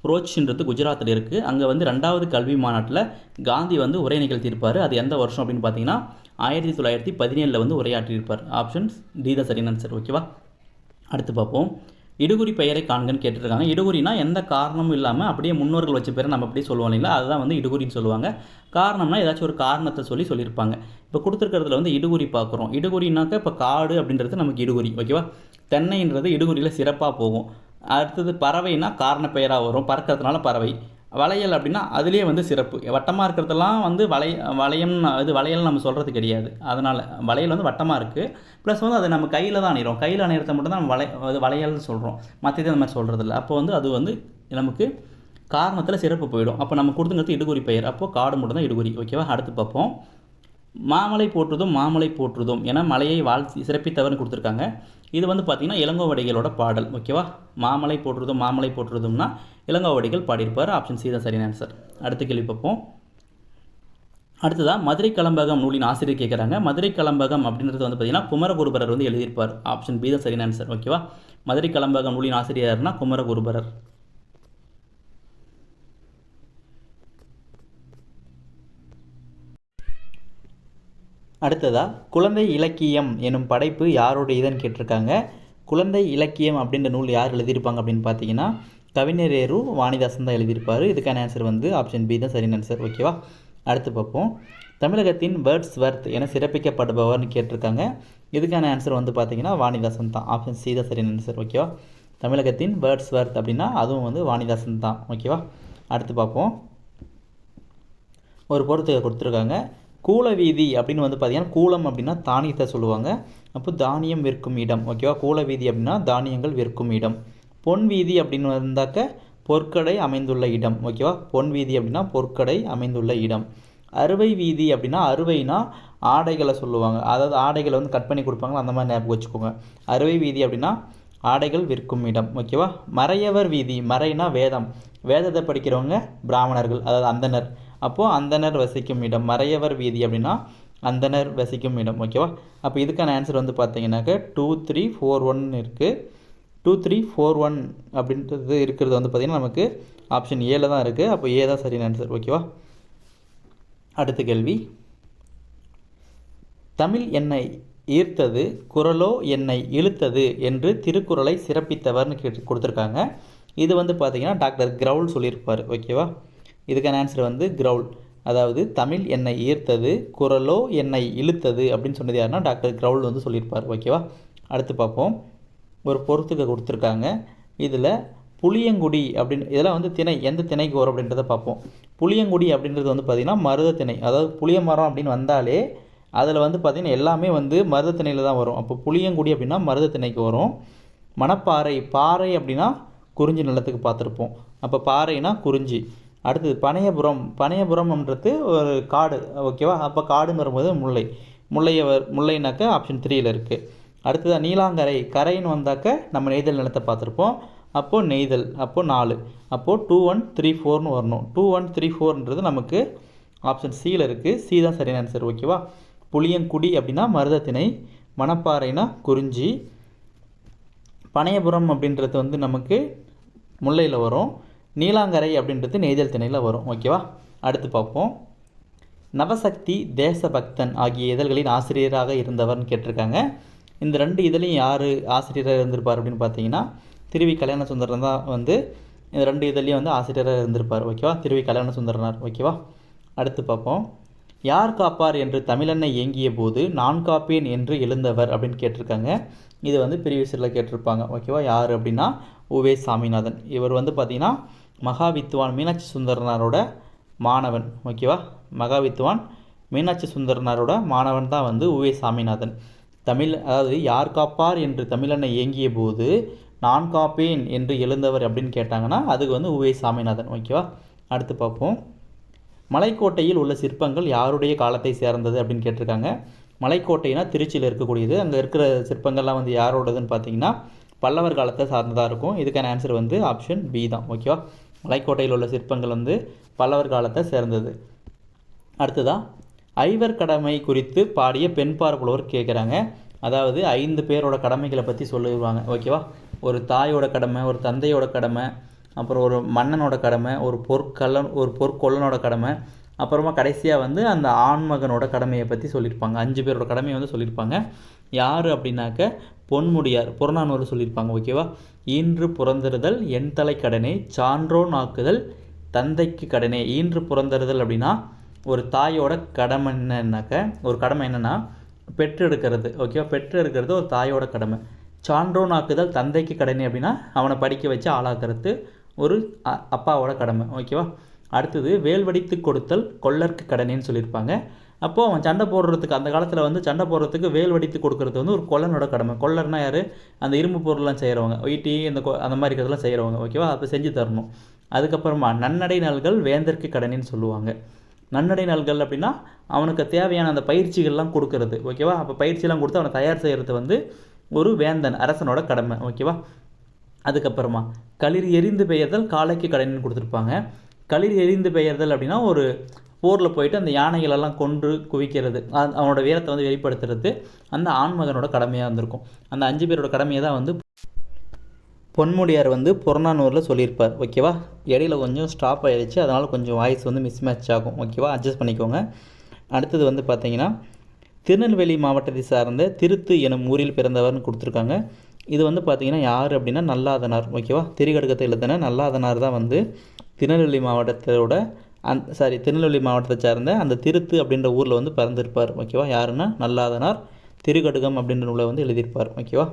புரோச்ன்றது குஜராத்தில் இருக்குது. அங்கே வந்து 2வது கல்வி மாநாட்டில் காந்தி வந்து உரை நிகழ்த்தியிருப்பார். அது எந்த வருஷம் அப்படின்னு பார்த்தீங்கன்னா 1917 வந்து உரையாற்றியிருப்பார். ஆப்ஷன் டி தான் சரியான ஆன்சர். ஓகேவா? அடுத்து பார்ப்போம். இடுகுறி பெயரை காண்கன்னு கேட்டிருக்காங்க. இடுகுறினா எந்த காரணமும் இல்லாமல் அப்படியே முன்னோர்கள் வச்ச பேரை நம்ம அப்படியே சொல்லுவோம் இல்லைங்களா, அதுதான் வந்து இடுகுறின்னு சொல்லுவாங்க. காரணம்னா ஏதாச்சும் ஒரு காரணத்தை சொல்லியிருப்பாங்க. இப்போ கொடுத்துருக்கிறதுல வந்து இடுகுறி பார்க்குறோம். இடுகுறினாக்க இப்போ காடு அப்படின்றது நமக்கு இடுகுறி. ஓகேவா? தென்னைன்றது இடுகுறியில் சிறப்பாக போகும். அடுத்தது பறவைனா காரண பெயராக வரும், பறக்கிறதுனால பறவை. வளையல் அப்படின்னா அதுலேயே வந்து சிறப்பு. வட்டமாக இருக்கிறதெல்லாம் வந்து வளையம் இது வளையல் நம்ம சொல்கிறது கிடையாது. அதனால் வளையல் வந்து வட்டமாக இருக்குது. ப்ளஸ் வந்து அது நம்ம கையில் தான் அணிகிறோம். கையில் அணிகிறத மட்டும் தான் நம்ம வளையல்னு சொல்கிறோம். மற்றது அந்த மாதிரி சொல்கிறது இல்லை. அப்போ வந்து அது வந்து நமக்கு காரணத்தில் சிறப்பு போயிடும். அப்போ நம்ம கொடுத்துங்கிறது இடுகுறி பெயர். அப்போது காடு மட்டும் தான் இடுகுறி. ஓகேவா? அடுத்து பார்ப்போம். மாமலை போற்றுதும் என மலையை வாழ்த்தி சிறப்பித்தவர்னு கொடுத்துருக்காங்க. இது வந்து பார்த்திங்கன்னா இளங்கோவடிகளோட பாடல். ஓகேவா? மாமலை போற்றுதும்னா இளங்கோவடிகள் பாடியிருப்பார். ஆப்ஷன் சி தான் சரியான ஆன்சர். அடுத்த கேள்வி பார்ப்போம். அடுத்ததாக மதுரை கலம்பகம் நூலின் ஆசிரியர் கேட்குறாங்க. மதுரை கலம்பகம் அப்படின்றது வந்து பார்த்திங்கன்னா குமரகுருபரர் வந்து எழுதியிருப்பார். ஆப்ஷன் பி தான் சரியான ஆன்சர். ஓகேவா? மதுரை கலம்பகம் நூலின் ஆசிரியர்னா குமரகுருபரர். அடுத்ததாக குழந்தை இலக்கியம் எனும் படைப்பு யாரோட இதன்னு கேட்டிருக்காங்க. குழந்தை இலக்கியம் அப்படின்ற நூல் யார் எழுதியிருப்பாங்க அப்படின்னு பார்த்தீங்கன்னா கவிஞரேரு வாணிதாசன் தான் எழுதியிருப்பார். இதுக்கான ஆன்சர் வந்து ஆப்ஷன் பி தான் சரியான ஆன்சர். ஓகேவா? அடுத்து பார்ப்போம். தமிழகத்தின் வேர்ட்ஸ்வர்த் என சிறப்பிக்கப்படுபவர்னு கேட்டிருக்காங்க. இதுக்கான ஆன்சர் வந்து பார்த்தீங்கன்னா வாணிதாசன் தான். ஆப்ஷன் சி தான் சரியான ஆன்சர். ஓகேவா? தமிழகத்தின் வேர்ட்ஸ்வர்த் அப்படின்னா அதுவும் வந்து வாணிதாசன் தான். ஓகேவா? அடுத்து பார்ப்போம். ஒரு பொறுத்து கொடுத்துருக்காங்க. கூலவீதி அப்படின்னு வந்து பார்த்திங்கன்னா கூலம் அப்படின்னா தானியத்தை சொல்லுவாங்க. அப்போ தானியம் விற்கும் இடம். ஓகேவா? கூலவீதி அப்படின்னா தானியங்கள் விற்கும் இடம். பொன் வீதி அப்படின்னு வந்தாக்க பொற்கடை அமைந்துள்ள இடம். ஓகேவா? பொன் வீதி அப்படின்னா பொற்கடை அமைந்துள்ள இடம். அறுவை வீதி அப்படின்னா அறுவைனா ஆடைகளை சொல்லுவாங்க, அதாவது ஆடைகளை வந்து கட் பண்ணி கொடுப்பாங்களா, அந்த மாதிரி ஞாபகம் வச்சுக்கோங்க. அறுவை வீதி அப்படின்னா ஆடைகள் விற்கும் இடம். ஓகேவா. மறையவர் வீதி, மறைனா வேதம், வேதத்தை படிக்கிறவங்க பிராமணர்கள், அதாவது அந்தனர். அப்போது அந்தனர் வசிக்கும் இடம். மறையவர் வீதி அப்படின்னா அந்தனர் வசிக்கும் இடம். ஓகேவா. அப்போ இதுக்கான ஆன்சர் வந்து பார்த்தீங்கன்னாக்க 2 3 4 1 இருக்குது. 2 3 4 1 அப்படின்றது இருக்கிறது வந்து பார்த்திங்கன்னா நமக்கு ஆப்ஷன் ஏல தான் இருக்குது. அப்போ ஏ தான் சரியான ஆன்சர். ஓகேவா. அடுத்த கேள்வி, தமிழ் என்னை ஈர்த்தது குரலோ என்னை இழுத்தது என்று திருக்குறளை சிறப்பித்தவர்னு கொடுத்துருக்காங்க. இது வந்து பார்த்திங்கன்னா டாக்டர் கிரவுல் சொல்லியிருப்பார். ஓகேவா. இதுக்கான ஆன்சர் வந்து கிரவுல். அதாவது தமிழ் என்னை ஈர்த்தது குரலோ என்னை இழுத்தது அப்படின்னு சொன்னது யாருன்னா டாக்டர் கிரவுல் வந்து சொல்லியிருப்பார். ஓகேவா. அடுத்து பார்ப்போம். ஒரு பொறுத்துக்க கொடுத்துருக்காங்க. இதில் புளியங்குடி அப்படின்னு இதெல்லாம் வந்து திணை, எந்த திணைக்கு வரும் அப்படின்றத பார்ப்போம். புளியங்குடி அப்படின்றது வந்து பார்த்திங்கன்னா மருத திணை. அதாவது புளிய மரம் அப்படின்னு வந்தாலே அதில் வந்து பார்த்திங்கன்னா எல்லாமே வந்து மருத திணையில் தான் வரும். அப்போ புளியங்குடி அப்படின்னா மருத திணைக்கு வரும். மணப்பாறை, பாறை அப்படின்னா குறிஞ்சி நிலத்துக்கு பார்த்துருப்போம். அப்போ பாறைனா குறிஞ்சி. அடுத்தது பனையபுரம், பனையபுரம்ன்றது ஒரு காடு. ஓகேவா. அப்போ காடுன்னு வரும்போது முல்லை, முல்லைனாக்க ஆப்ஷன் 3ல் இருக்குது. அடுத்ததாக நீலாங்கரை, கரைன்னு வந்தாக்க நம்ம நெய்தல் நிலத்தை பார்த்துருப்போம். அப்போது நெய்தல், அப்போது 4. அப்போது 2 1 3 4ன்னு வரணும். 2 1 3 4ன்றது நமக்கு ஆப்ஷன் சியில் இருக்குது. சி தான் சரியான ஆன்சர். ஓகேவா. புளியங்குடி அப்படின்னா மருதத்திணை, மணப்பாறைனா குறிஞ்சி, பனையபுரம் அப்படின்றது வந்து நமக்கு முல்லையில் வரும், நீலாங்கரை அப்படின்றது நெய்தல் திணையில் வரும். ஓகேவா. அடுத்து பார்ப்போம். நவசக்தி, தேசபக்தன் ஆகிய இதழ்களின் ஆசிரியராக இருந்தவர்னு கேட்டிருக்காங்க. இந்த 2 இதழையும் யார் ஆசிரியராக இருந்திருப்பார் அப்படின்னு பார்த்தீங்கன்னா திருவி கல்யாண சுந்தரன் தான் வந்து இந்த 2 இதழையும் வந்து ஆசிரியராக இருந்திருப்பார். ஓகேவா. திருவி கல்யாண சுந்தரனார். ஓகேவா. அடுத்து பார்ப்போம். யார் காப்பார் என்று தமிழன்னை ஏங்கிய போது நான் காப்பேன் என்று எழுந்தவர் அப்படின்னு கேட்டிருக்காங்க. இது வந்து ப்ரீவியஸில் கேட்டிருப்பாங்க. ஓகேவா. யார் அப்படின்னா உவே சாமிநாதன். இவர் வந்து பார்த்திங்கன்னா மகாவித்வான் மீனாட்சி சுந்தரனாரோட மாணவன். ஓகேவா. மகாவித்வான் மீனாட்சி சுந்தரனாரோட மாணவன் தான் வந்து உவே சாமிநாதன். அதாவது யார் காப்பார் என்று தமிழன்னை ஏங்கிய போது நான் காப்பேன் என்று எழுந்தவர் அப்படின்னு கேட்டாங்கன்னா அதுக்கு வந்து உவே சாமிநாதன். ஓகேவா. அடுத்து பார்ப்போம். மலைக்கோட்டையில் உள்ள சிற்பங்கள் யாருடைய காலத்தை சேர்ந்தது அப்படின்னு கேட்டிருக்காங்க. மலைக்கோட்டைனா திருச்சியில் இருக்கக்கூடியது. அங்கே இருக்கிற சிற்பங்கள்லாம் வந்து யாரோடதுன்னு பார்த்தீங்கன்னா பல்லவர் காலத்தை சார்ந்ததாக இருக்கும். இதுக்கான ஆன்சர் வந்து ஆப்ஷன் பி தான். ஓகேவா. மலைக்கோட்டையில் உள்ள சிற்பங்கள் வந்து பல்லவர் காலத்தை சேர்ந்தது. அடுத்ததாக ஐவர் கடமை குறித்து பாடிய பெண்பார் புலவர் கேட்குறாங்க. அதாவது 5 பேரோட கடமைகளை பற்றி சொல்லுவாங்க. ஓகேவா. ஒரு தாயோட கடமை, ஒரு தந்தையோட கடமை, அப்புறம் ஒரு மன்னனோட கடமை, ஒரு பொற்கொள்ளனோட கடமை, அப்புறமா கடைசியாக வந்து அந்த ஆண்மகனோட கடமையை பற்றி சொல்லியிருப்பாங்க. 5 பேரோட கடமையை வந்து சொல்லியிருப்பாங்க. யார் அப்படின்னாக்க பொன்முடியார், புறநானூறு சொல்லியிருப்பாங்க. ஓகேவா. ஈன்று புறந்தறுதல் என் தலை கடனே, சான்றோன் ஆக்குதல் தந்தைக்கு கடனே. ஈன்று புறந்தறுதல் அப்படின்னா ஒரு தாயோட கடமை என்னன்னாக்க, ஒரு கடமை என்னென்னா பெற்றெடுக்கிறது. ஓகேவா. பெற்றெடுக்கிறது ஒரு தாயோட கடமை. சான்றோன் ஆக்குதல் தந்தைக்கு கடனே அப்படின்னா அவனை படிக்க வச்சு ஆளாக்குறது ஒரு அப்பாவோட கடமை. ஓகேவா. அடுத்தது வேல்வடித்து கொடுத்தல் கொல்லருக்கு கடனேன்னு சொல்லியிருப்பாங்க. அப்போது அவன் சண்டை போடுறதுக்கு, அந்த காலத்தில் வந்து சண்டை போடுறதுக்கு வேல் வடித்து கொடுக்கறது வந்து ஒரு கொல்லனோட கடமை. கொல்லர்னா யார்? அந்த இரும்பு பொருள்லாம் செய்கிறவங்க, ஈட்டி அந்த மாதிரி இருக்கிறதெல்லாம் செய்கிறவங்க. ஓகேவா. அப்போ செஞ்சு தரணும். அதுக்கப்புறமா நன்னடை நல்கள் வேந்தற்கு கடனேன்னு சொல்லுவாங்க. நன்னடை நல்கள் அப்படின்னா அவனுக்கு தேவையான அந்த பயிற்சிகள்லாம் கொடுக்கறது. ஓகேவா. அப்போ பயிற்சியெல்லாம் கொடுத்து அவனை தயார் செய்கிறது வந்து ஒரு வேந்தன், அரசனோட கடமை. ஓகேவா. அதுக்கப்புறமா களிர் எரிந்து பெயர்தல் காளைக்கு கடனேன்னு கொடுத்துருப்பாங்க. களிர் எரிந்து பெயர்தல் அப்படின்னா ஒரு போரில் போயிட்டு அந்த யானைகளெல்லாம் கொன்று குவிக்கிறது, அவனோட வீரத்தை வந்து வெளிப்படுத்துறது அந்த ஆண்மகனோட கடமையாக இருந்திருக்கும். அந்த 5 பேரோட கடமையை தான் வந்து பொன்முடியார் வந்து புறநானூரில் சொல்லியிருப்பார். ஓகேவா. இடையில கொஞ்சம் ஸ்டாப் ஆகிடுச்சு, அதனால் கொஞ்சம் வாய்ஸ் வந்து மிஸ் மேட்ச் ஆகும். ஓகேவா. அட்ஜஸ்ட் பண்ணிக்கோங்க. அடுத்தது வந்து பார்த்திங்கன்னா திருநெல்வேலி மாவட்டத்தை சார்ந்த திருத்து எனும் ஊரில் பிறந்தவர்னு கொடுத்துருக்காங்க. இது வந்து பார்த்திங்கன்னா யார் அப்படின்னா நல்லாதனார். ஓகேவா. திரிகடுகத்தை எழுதின நல்லாதனார் தான் வந்து திருநெல்வேலி மாவட்டத்தை சார்ந்த அந்த திருத்து அப்படின்ற ஊரில் வந்து பிறந்திருப்பார். ஓகேவா. யாருன்னா நல்லாதனார் திருகடுகம் அப்படின்ற நூலை வந்து எழுதியிருப்பார். ஓகேவா.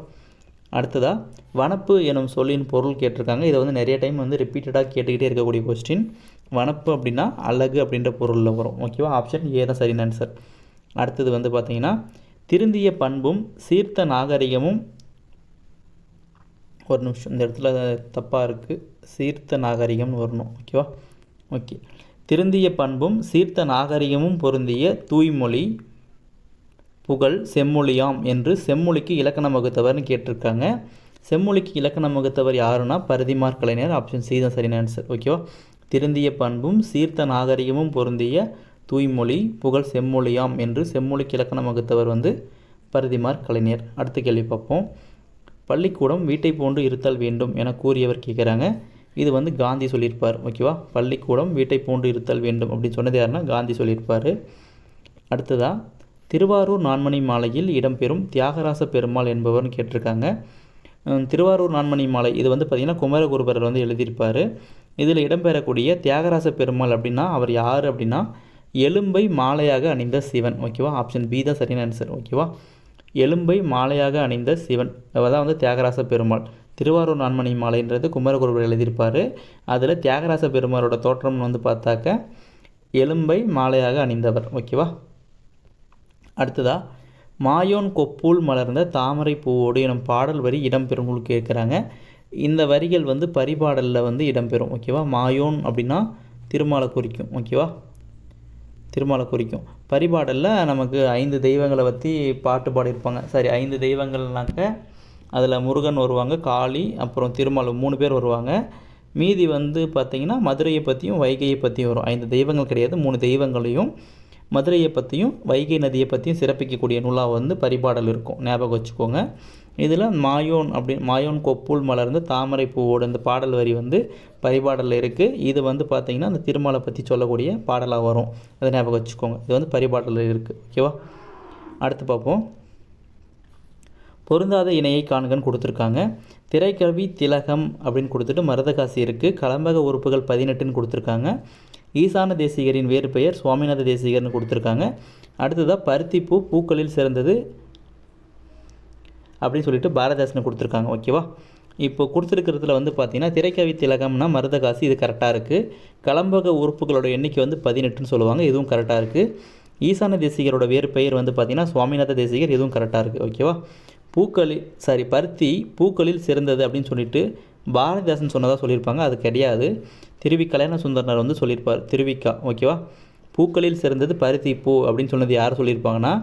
அடுத்ததாக வனப்பு எனும் சொல்லின் பொருள் கேட்டிருக்காங்க. இதை வந்து நிறைய டைம் வந்து ரிப்பீட்டடாக கேட்டுக்கிட்டே இருக்கக்கூடிய கொஸ்டின். வனப்பு அப்படின்னா அழகு அப்படின்ற பொருளில் வரும். ஓகேவா. ஆப்ஷன் ஏ தான் சரியான ஆன்சர். அடுத்தது வந்து பார்த்திங்கன்னா திருந்திய பண்பும் சீர்த்த நாகரிகமும், ஒரு நிமிஷம் இந்த இடத்துல தப்பாக இருக்குது, சீர்த்த நாகரிகம்னு வரணும். ஓகேவா. ஓகே. திருந்திய பண்பும் சீர்த்த நாகரிகமும் பொருந்திய தூய்மொழி புகழ் செம்மொழியாம் என்று செம்மொழிக்கு இலக்கணம் வகுத்தவர்னு கேட்டிருக்காங்க. செம்மொழிக்கு இலக்கணம் வகுத்தவர் யாருன்னா பரிதிமாற் கலைஞர். ஆப்ஷன் சி தான் சரியான ஆன்சர். ஓகேவா. திருந்திய பண்பும் சீர்த்த நாகரிகமும் பொருந்திய தூய்மொழி புகழ் செம்மொழியாம் என்று செம்மொழிக்கு இலக்கணம் வகுத்தவர் வந்து பரிதிமாற் கலைஞர். அடுத்த கேள்வி பார்ப்போம். பள்ளிக்கூடம் வீட்டை போன்று இருத்தல் வேண்டும் என கூறியவர் கேட்குறாங்க. இது வந்து காந்தி சொல்லியிருப்பார். ஓகேவா. பள்ளிக்கூடம் வீட்டை போன்று இருத்தல் வேண்டும் அப்படின்னு சொன்னது யாருன்னா காந்தி சொல்லியிருப்பார். அடுத்ததாக திருவாரூர் நான்மணி மாலையில் இடம்பெறும் தியாகராச பெருமாள் என்பவர்னு கேட்டிருக்காங்க. திருவாரூர் நான்மணி மாலை இது வந்து பார்த்திங்கன்னா குமரகுருபரர் வந்து எழுதியிருப்பார். இதில் இடம்பெறக்கூடிய தியாகராச பெருமாள் அப்படின்னா அவர் யார் அப்படின்னா எலும்பை மாலையாக அணிந்த சிவன். ஓகேவா. ஆப்ஷன் பி தான் சரியான ஆன்சர். ஓகேவா. எலும்பை மாலையாக அணிந்த சிவன் அதான் வந்து தியாகராச பெருமாள். திருவாரூர் நான்மணி மாலைன்றது குமரகுருபரர் எழுதியிருப்பார். அதில் தியாகராச பெருமாளோட தோற்றம் வந்து பார்த்தாக்க எலும்பை மாலையாக அணிந்தவர். ஓகேவா. அடுத்ததாக மாயோன் கொப்புள் மலர்ந்த தாமரை பூவோடு எனும் பாடல் வரி இடம்பெறும் கேட்குறாங்க. இந்த வரிகள் வந்து பரிபாடலில் வந்து இடம்பெறும். ஓகேவா. மாயோன் அப்படின்னா திருமாலை குறிக்கும். ஓகேவா. திருமாலை குறிக்கும். பரிபாடலில் நமக்கு 5 தெய்வங்களை பற்றி பாட்டு பாடியிருப்பாங்க. சரி, 5 தெய்வங்கள்னாக்க அதில் முருகன் வருவாங்க, காளி, அப்புறம் திருமால் 3 பேர் வருவாங்க. மீதி வந்து பார்த்திங்கன்னா மதுரையை பற்றியும் வைகையை பற்றியும் வரும். 5 தெய்வங்கள் கிடையாது, 3 தெய்வங்களையும் மதுரையை பற்றியும் வைகை நதியை பற்றியும் சிறப்பிக்கக்கூடிய நூலாக வந்து பரிபாடல் இருக்கும். ஞாபகம் வச்சுக்கோங்க. இதில் மாயோன் கொப்புள் மலர்ந்த தாமரை பூவோடு இந்த பாடல் வரி வந்து பரிபாடலில் இருக்குது. இது வந்து பார்த்திங்கன்னா அந்த திருமாலை பற்றி சொல்லக்கூடிய பாடலாக வரும். அதை ஞாபகம் வச்சுக்கோங்க. இது வந்து பரிபாடலில் இருக்குது. ஓகேவா. அடுத்து பார்ப்போம். பொருந்தாத இணையை காண்கன்னு கொடுத்துருக்காங்க. திரைக்கவி திலகம் அப்படின்னு கொடுத்துட்டு மருதகாசி இருக்குது. கலம்பக உறுப்புகள் 18ன்னு கொடுத்துருக்காங்க. ஈசான தேசிகரின் வேறு பெயர் சுவாமிநாத தேசிகர்னு கொடுத்துருக்காங்க. அடுத்ததாக பருத்திப்பூ பூக்களில் சிறந்தது அப்படின்னு சொல்லிட்டு பாரதாசனை கொடுத்துருக்காங்க. ஓகேவா. இப்போ கொடுத்துருக்கிறதுல வந்து பார்த்திங்கன்னா திரைக்கவி திலகம்னா மருதகாசி, இது கரெக்டாக இருக்குது. கலம்பக உறுப்புகளோட எண்ணிக்கை வந்து 18ன்னு சொல்லுவாங்க, இதுவும் கரெக்டாக இருக்குது. ஈசான தேசிகரோட வேறு பெயர் வந்து பார்த்திங்கன்னா சுவாமிநாத தேசிகர், இதுவும் கரெக்டாக இருக்குது. ஓகேவா. பருத்தி பூக்களில் சிறந்தது அப்படின்னு சொல்லிட்டு பாரதிதாசன் சொன்னதாக சொல்லியிருப்பாங்க, அது கிடையாது. திருவி கல்யாண சுந்தரனர் வந்து சொல்லியிருப்பார், திருவிக்கா. ஓகேவா. பூக்களில் சிறந்தது பருத்தி பூ அப்படின்னு சொன்னது யார் சொல்லியிருப்பாங்கன்னா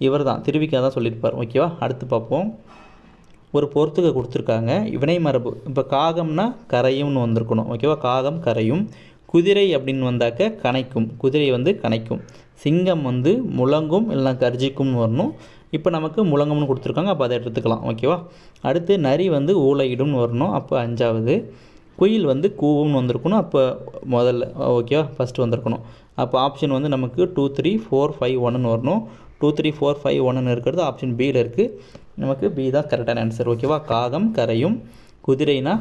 இவர் தான், திருவிக்கா தான் சொல்லியிருப்பார். ஓகேவா. அடுத்து பார்ப்போம். ஒரு பொறுத்துக்க கொடுத்துருக்காங்க. வினை மரபு. இப்போ காகம்னா கரையும்னு வந்திருக்கணும். ஓகேவா. காகம் கரையும். குதிரை அப்படின்னு வந்தாக்க கனைக்கும், குதிரை வந்து கனைக்கும். சிங்கம் வந்து முழங்கும் இல்லைனா கர்ஜிக்கும்னு வரணும். இப்போ நமக்கு முழங்கம்னு கொடுத்துருக்காங்க, அப்போ அதை எடுத்துக்கலாம். ஓகேவா. அடுத்து நரி வந்து ஊளையிடும்னு வரணும், அப்போ 5வது. குயில் வந்து கூவும்னு வந்திருக்கணும், அப்போ முதல்ல. ஓகேவா. ஃபஸ்ட்டு வந்திருக்கணும். அப்போ ஆப்ஷன் வந்து நமக்கு 2, 3, 4, 5, 1ன்னு வரணும். 2, 3, 4, 5, 1ன்னு இருக்கிறது ஆப்ஷன் பியில் இருக்குது. நமக்கு பி தான் கரெக்டான ஆன்சர். ஓகேவா. காகம் கரையும், குதிரைனா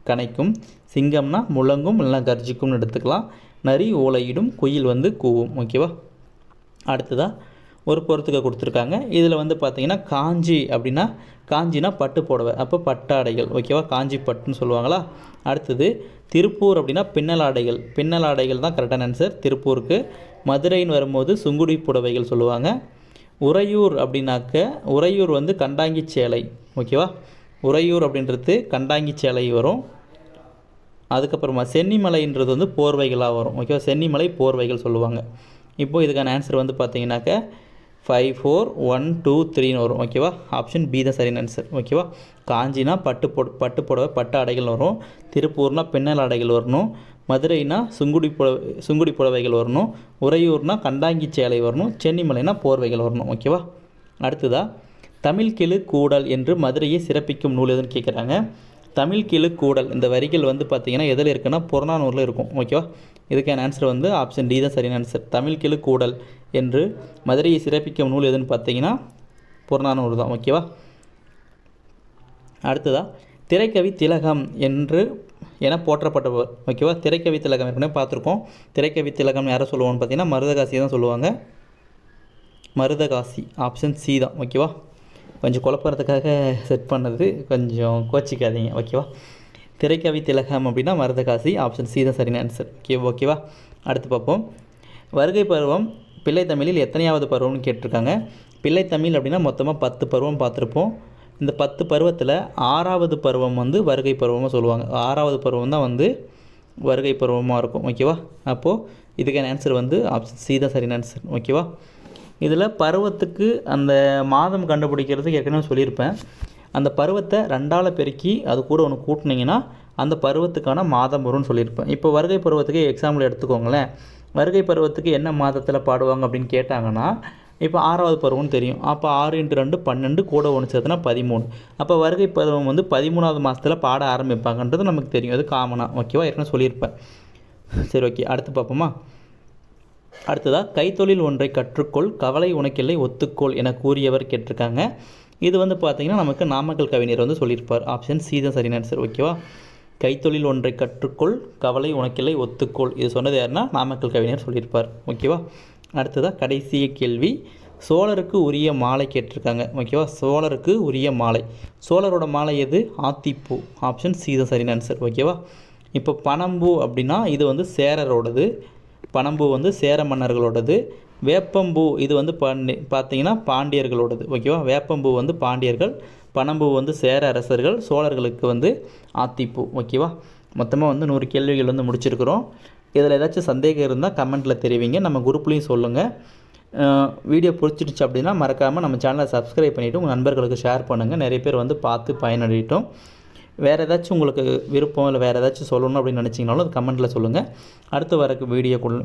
கனைக்கும், சிங்கம்னா முழங்கும் இல்லைனா கர்ஜிக்கும்னு எடுத்துக்கலாம். நரி ஓலையிடும், குயில் வந்து கூவும். ஓகேவா. அடுத்ததாக ஒரு பொறுத்துக்க கொடுத்துருக்காங்க. இதில் வந்து பார்த்திங்கன்னா காஞ்சி அப்படின்னா காஞ்சினா பட்டு புடவை, அப்போ பட்டாடைகள். ஓகேவா. காஞ்சி பட்டுன்னு சொல்லுவாங்களா. அடுத்தது திருப்பூர் அப்படின்னா பின்னலாடைகள், பின்னலாடைகள் தான் கரெக்டான ஆன்சர் திருப்பூருக்கு. மதுரைன்னு வரும்போது சுங்குடி புடவைகள் சொல்லுவாங்க. உறையூர் அப்படின்னாக்க உறையூர் வந்து கண்டாங்கி சேலை. ஓகேவா. உறையூர் அப்படின்றது கண்டாங்கி சேலை வரும். அதுக்கப்புறமா சென்னிமலைன்றது வந்து போர்வைகளாக வரும். ஓகேவா. சென்னிமலை போர்வைகள் சொல்லுவாங்க. இப்போது இதுக்கான ஆன்சர் வந்து பார்த்தீங்கன்னாக்க 5, 4, 1, 2, 3ன்னு வரும். ஓகேவா. ஆப்ஷன் பி தான் சரியான ஆன்சர். ஓகேவா. காஞ்சினா பட்டு புடவை பட்டு ஆடைகள் வரும். திருப்பூர்னா பின்னல் ஆடைகள் வரணும். மதுரைனா சுங்குடி புடவைகள் வரணும். உறையூர்னா கண்டாங்கி சேலை வரணும். சென்னிமலைனா போர்வைகள் வரணும். ஓகேவா. அடுத்ததாக தமிழ் கிளு கூடல் என்று மதுரையை சிறப்பிக்கும் நூல் எதுன்னு கேட்குறாங்க. தமிழ் கிளு கூடல் இந்த வரிகள் வந்து பார்த்திங்கன்னா எதில் இருக்குன்னா புறநானூரில் இருக்கும். ஓகேவா. இதுக்கான ஆன்சர் வந்து ஆப்ஷன் டி தான் சரியான ஆன்சர். தமிழ் கிளு கூடல் என்று மதுரையை சிறப்பிக்கும் நூல் எதுன்னு பார்த்தீங்கன்னா புறநானூறு தான். ஓகேவா. அடுத்ததாக திரைக்கவி திலகம் என போற்றப்பட்டவர். ஓகேவா. திரைக்கவி திலகம் ஏற்கனவே பார்த்துருக்கோம். திரைக்கவி திலகம் யாரை சொல்லுவோம்னு பார்த்தீங்கன்னா மருதகாசி தான் சொல்லுவாங்க. மருதகாசி ஆப்ஷன் சி தான். ஓகேவா. கொஞ்சம் குழப்பறதுக்காக செட் பண்ணது, கொஞ்சம் கோச்சிக்காதீங்க. ஓகேவா. திரைக்கவி திலகம் அப்படின்னா மருதகாசி, ஆப்ஷன் சி தான் சரியான ஆன்சர். ஓகேவா. அடுத்து பார்ப்போம். வருகை பருவம் பிள்ளை தமிழில் எத்தனையாவது பருவம்னு கேட்டிருக்காங்க. பிள்ளை தமிழ் அப்படின்னா மொத்தமாக 10 பருவம் பார்த்துருப்போம். இந்த 10 பருவத்தில் 6வது பருவம் வந்து வருகை பருவமாக சொல்லுவாங்க. 6வது பருவம் தான் வந்து வருகை பருவமாக இருக்கும். ஓகேவா. அப்போது இதுக்கான ஆன்சர் வந்து ஆப்ஷன் சி தான் சரியான ஆன்சர். ஓகேவா? இதில் பருவத்துக்கு அந்த மாதம் கண்டுபிடிக்கிறதுக்கு ஏற்கனவே சொல்லியிருப்பேன். அந்த பருவத்தை 2ஆல் பெருக்கி அது கூட ஒன்று கூட்டினீங்கன்னா அந்த பருவத்துக்கான மாதம் வரும்னு சொல்லியிருப்பேன். இப்போ வருகை பருவத்துக்கு எக்ஸாம்பிள் எடுத்துக்கோங்களேன். வருகை பருவத்துக்கு என்ன மாதத்தில் பாடுவாங்க அப்படின்னு கேட்டாங்கன்னா, இப்போ 6வது பருவம்னு தெரியும். அப்போ 6 × 2 12 கூட 1 சேர்த்துனா 13. அப்போ வருகை பருவம் வந்து 13வது மாதத்தில் பாட ஆரம்பிப்பாங்கன்றது நமக்கு தெரியும். அது காமனாக. ஓகேவா? ஏற்கனவே சொல்லியிருப்பேன். சரி, ஓகே. அடுத்து பார்ப்போமா? அடுத்ததாக கைத்தொழில் ஒன்றை கற்றுக்கொள், கவலை உனக்கில்லை ஒத்துக்கொள் என கூறியவர் கேட்டிருக்காங்க. இது வந்து பார்த்திங்கன்னா நமக்கு நாமக்கல் கவிஞர் வந்து சொல்லியிருப்பார். ஆப்ஷன் சி தான் சரியான ஆன்சர். ஓகேவா? கைத்தொழில் ஒன்றை கற்றுக்கொள், கவலை உனக்கில்லை ஒத்துக்கொள். இது சொன்னது யாருன்னா நாமக்கல் கவிஞர் சொல்லியிருப்பார். ஓகேவா? அடுத்ததாக கடைசி கேள்வி, சோழருக்கு உரிய மாலை கேட்டிருக்காங்க. ஓகேவா? சோழருக்கு உரிய மாலை, சோழரோட மாலை எது? ஆத்திப்பூ. ஆப்ஷன் சி தான் சரியான ஆன்சர். ஓகேவா? இப்போ பனம்பூ அப்படின்னா இது வந்து சேரரோடது, பனம்பூ வந்து சேர மன்னர்களோடது. வேப்பம்பூ இது வந்து பார்த்தீங்கன்னா பாண்டியர்களோடது. ஓகேவா? வேப்பம்பூ வந்து பாண்டியர்கள், பனம்பூ வந்து சேர அரசர்கள், சோழர்களுக்கு வந்து ஆத்திப்பூ. ஓகேவா? மொத்தமாக வந்து 100 கேள்விகள் வந்து முடிச்சிருக்கிறோம். இதில் ஏதாச்சும் சந்தேகம் இருந்தால் கமெண்ட்டில் தெரிவிங்க, நம்ம குரூப்லேயும் சொல்லுங்கள். வீடியோ பிடிச்சிடுச்சு அப்படின்னா மறக்காமல் நம்ம சேனலை சப்ஸ்கிரைப் பண்ணிவிட்டு உங்கள் நண்பர்களுக்கு ஷேர் பண்ணுங்கள். நிறைய பேர் வந்து பார்த்து பயனடையட்டும். வேறு ஏதாச்சும் உங்களுக்கு விருப்பம் இல்லை வேறு ஏதாச்சும் சொல்லணும் அப்படின்னு நினச்சிங்கனாலும் அது கமெண்ட்டில் சொல்லுங்கள். அடுத்து வர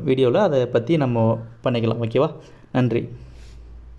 வீடியோவில் அதை பற்றி நம்ம பண்ணிக்கலாம். ஓகேவா? நன்றி.